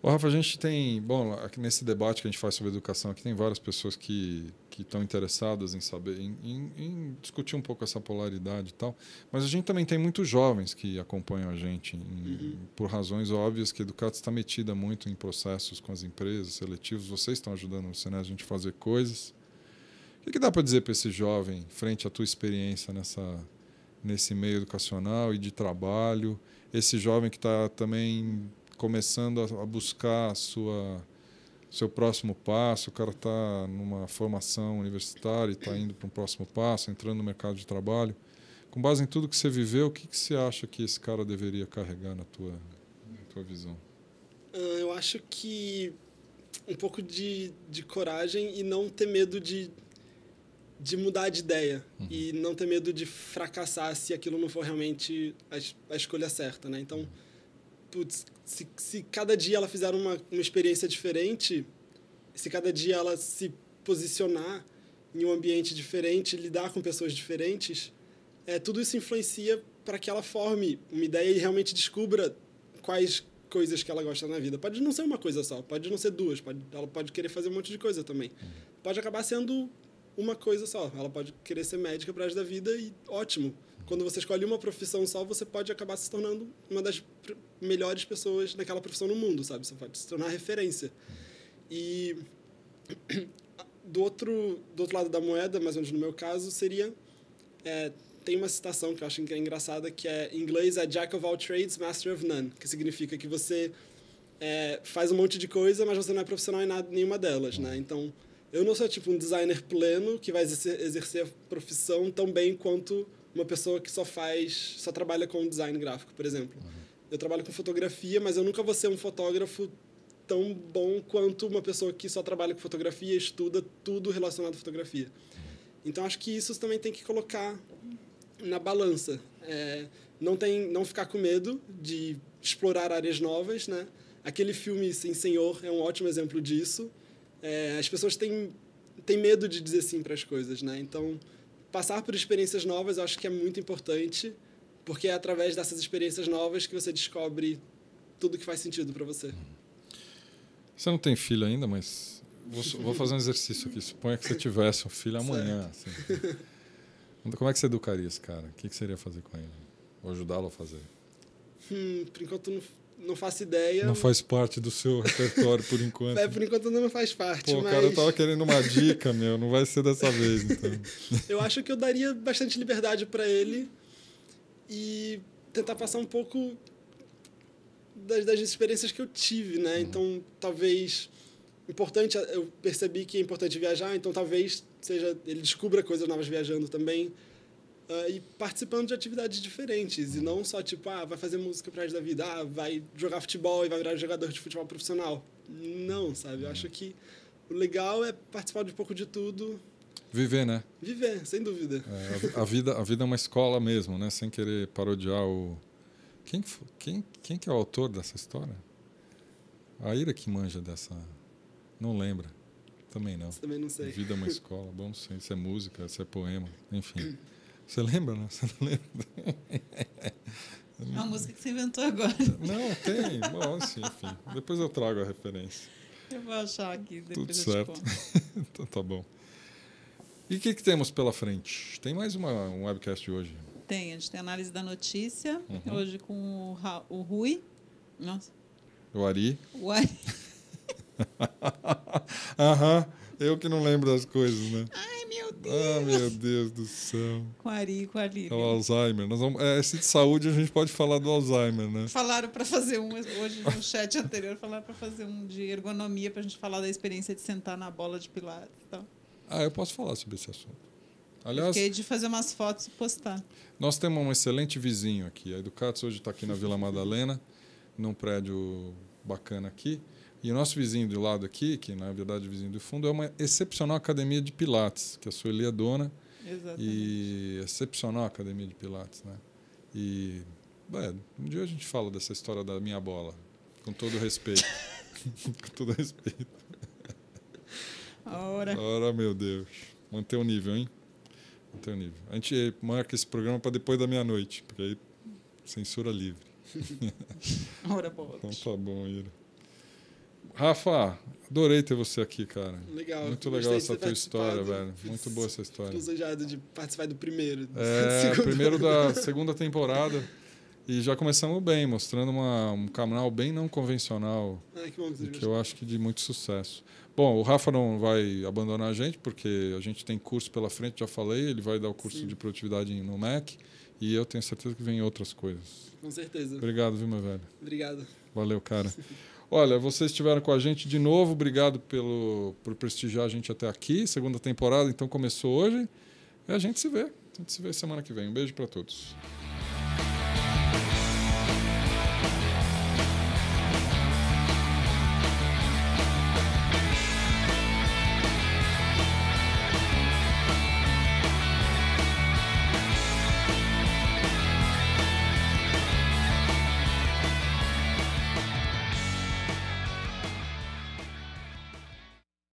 Rafa, a gente tem... Bom, aqui nesse debate que a gente faz sobre educação, aqui tem várias pessoas que estão interessadas em saber, em discutir um pouco essa polaridade e tal. Mas a gente também tem muitos jovens que acompanham a gente, por razões óbvias, que a Educatis está metida muito em processos com as empresas, seletivos. Vocês estão ajudando a gente a fazer coisas. O que dá para dizer para esse jovem, frente à tua experiência nesse meio educacional e de trabalho? Esse jovem que está também começando a buscar seu próximo passo, o cara está numa formação universitária e está indo para um próximo passo, entrando no mercado de trabalho. Com base em tudo que você viveu, o que você acha que esse cara deveria carregar na tua visão? Eu acho que um pouco de coragem e não ter medo de mudar de ideia e não ter medo de fracassar se aquilo não for realmente a escolha certa, né? Então, se cada dia ela fizer uma experiência diferente, se cada dia ela se posicionar em um ambiente diferente, lidar com pessoas diferentes, tudo isso influencia para que ela forme uma ideia e realmente descubra quais coisas que ela gosta na vida. Pode não ser uma coisa só, pode não ser duas, ela pode querer fazer um monte de coisa também. Pode acabar sendo uma coisa só, ela pode querer ser médica para o resto da vida e ótimo. Quando você escolhe uma profissão só, você pode acabar se tornando uma das melhores pessoas naquela profissão no mundo, sabe? Você pode se tornar referência. E do outro lado da moeda, mais ou menos no meu caso, seria... tem uma citação que eu acho que é engraçada, que em inglês é Jack of all trades, master of none, que significa que você faz um monte de coisa, mas você não é profissional em nenhuma delas, né? Então, Eu não sou tipo um designer pleno que vai exercer a profissão tão bem quanto uma pessoa que só trabalha com design gráfico, por exemplo. Eu trabalho com fotografia, mas eu nunca vou ser um fotógrafo tão bom quanto uma pessoa que só trabalha com fotografia e estuda tudo relacionado à fotografia. Então, acho que isso também tem que colocar na balança. Não ficar com medo de explorar áreas novas, né? Aquele filme Sim Senhor é um ótimo exemplo disso. As pessoas têm medo de dizer sim para as coisas, né? Então, passar por experiências novas eu acho que é muito importante, porque é através dessas experiências novas que você descobre tudo que faz sentido para você. Você não tem filho ainda, mas vou fazer um exercício aqui. Suponha que você tivesse um filho amanhã. Assim. Como é que você educaria esse cara? O que você iria fazer com ele? Ou ajudá-lo a fazer? Por enquanto, não faço ideia. Não faz parte do seu repertório, por enquanto. Por enquanto não faz parte. Pô, mas... cara, eu tava querendo uma dica, não vai ser dessa vez, então. Eu acho que eu daria bastante liberdade para ele e tentar passar um pouco das experiências que eu tive, né? Então, talvez... eu percebi que é importante viajar, então talvez ele descubra coisas novas viajando também. E participando de atividades diferentes, e não só tipo, vai fazer música pro resto da vida, vai jogar futebol e vai virar jogador de futebol profissional. Não, sabe? Eu acho que o legal é participar de um pouco de tudo. Viver, né? Viver, sem dúvida. A vida é uma escola mesmo, né? Sem querer parodiar o... Quem que é o autor dessa história? A Ira que manja dessa... Não lembra. Também não. Também não sei. A vida é uma escola. Bom, não sei se é música, se é poema, enfim. Você lembra, né? Você não lembra? É uma música que você inventou agora. Não, tem. Bom, assim, enfim. Depois eu trago a referência. Eu vou achar aqui, depois Tudo eu certo. te conto. Então tá bom. E o que temos pela frente? Tem mais um webcast hoje? Tem, a gente tem análise da notícia, hoje com o Rui. Nossa. O Ari. O Ari. Aham. Eu que não lembro das coisas, né? Ai, meu Deus. Ah, meu Deus do céu. Com a Ari e com a Lívia. É o Alzheimer. Esse de saúde a gente pode falar do Alzheimer, né? Falaram para fazer hoje no chat anterior, falaram para fazer um de ergonomia, para a gente falar da experiência de sentar na bola de pilates e tal. Eu posso falar sobre esse assunto. Aliás, fiquei de fazer umas fotos e postar. Nós temos um excelente vizinho aqui. A Educatos hoje está aqui na Vila Madalena, num prédio bacana aqui. E o nosso vizinho do lado aqui, que na verdade é o vizinho do fundo, é uma excepcional academia de Pilates, que a Sueli é dona. Exatamente. E excepcional academia de Pilates, né? E um dia a gente fala dessa história da minha bola, com todo respeito. Com todo respeito. Ora, meu Deus. Manter o nível, hein? Manter o nível. A gente marca esse programa para depois da meia-noite, porque aí censura livre. Ora, boa. Então tá bom, Ira. Rafa, adorei ter você aqui, cara. Legal. Muito legal essa tua história, velho. Muito boa essa história. Lisonjeado de participar do primeiro. Primeiro da segunda temporada. E já começamos bem, mostrando um canal bem não convencional. Que bom que eu acho que de muito sucesso. Bom, o Rafa não vai abandonar a gente, porque a gente tem curso pela frente, já falei. Ele vai dar o curso de produtividade no Mac. E eu tenho certeza que vem outras coisas. Com certeza. Obrigado, viu, meu velho? Obrigado. Valeu, cara. Olha, vocês estiveram com a gente de novo. Obrigado por prestigiar a gente até aqui. Segunda temporada, então, começou hoje. E a gente se vê. A gente se vê semana que vem. Um beijo para todos.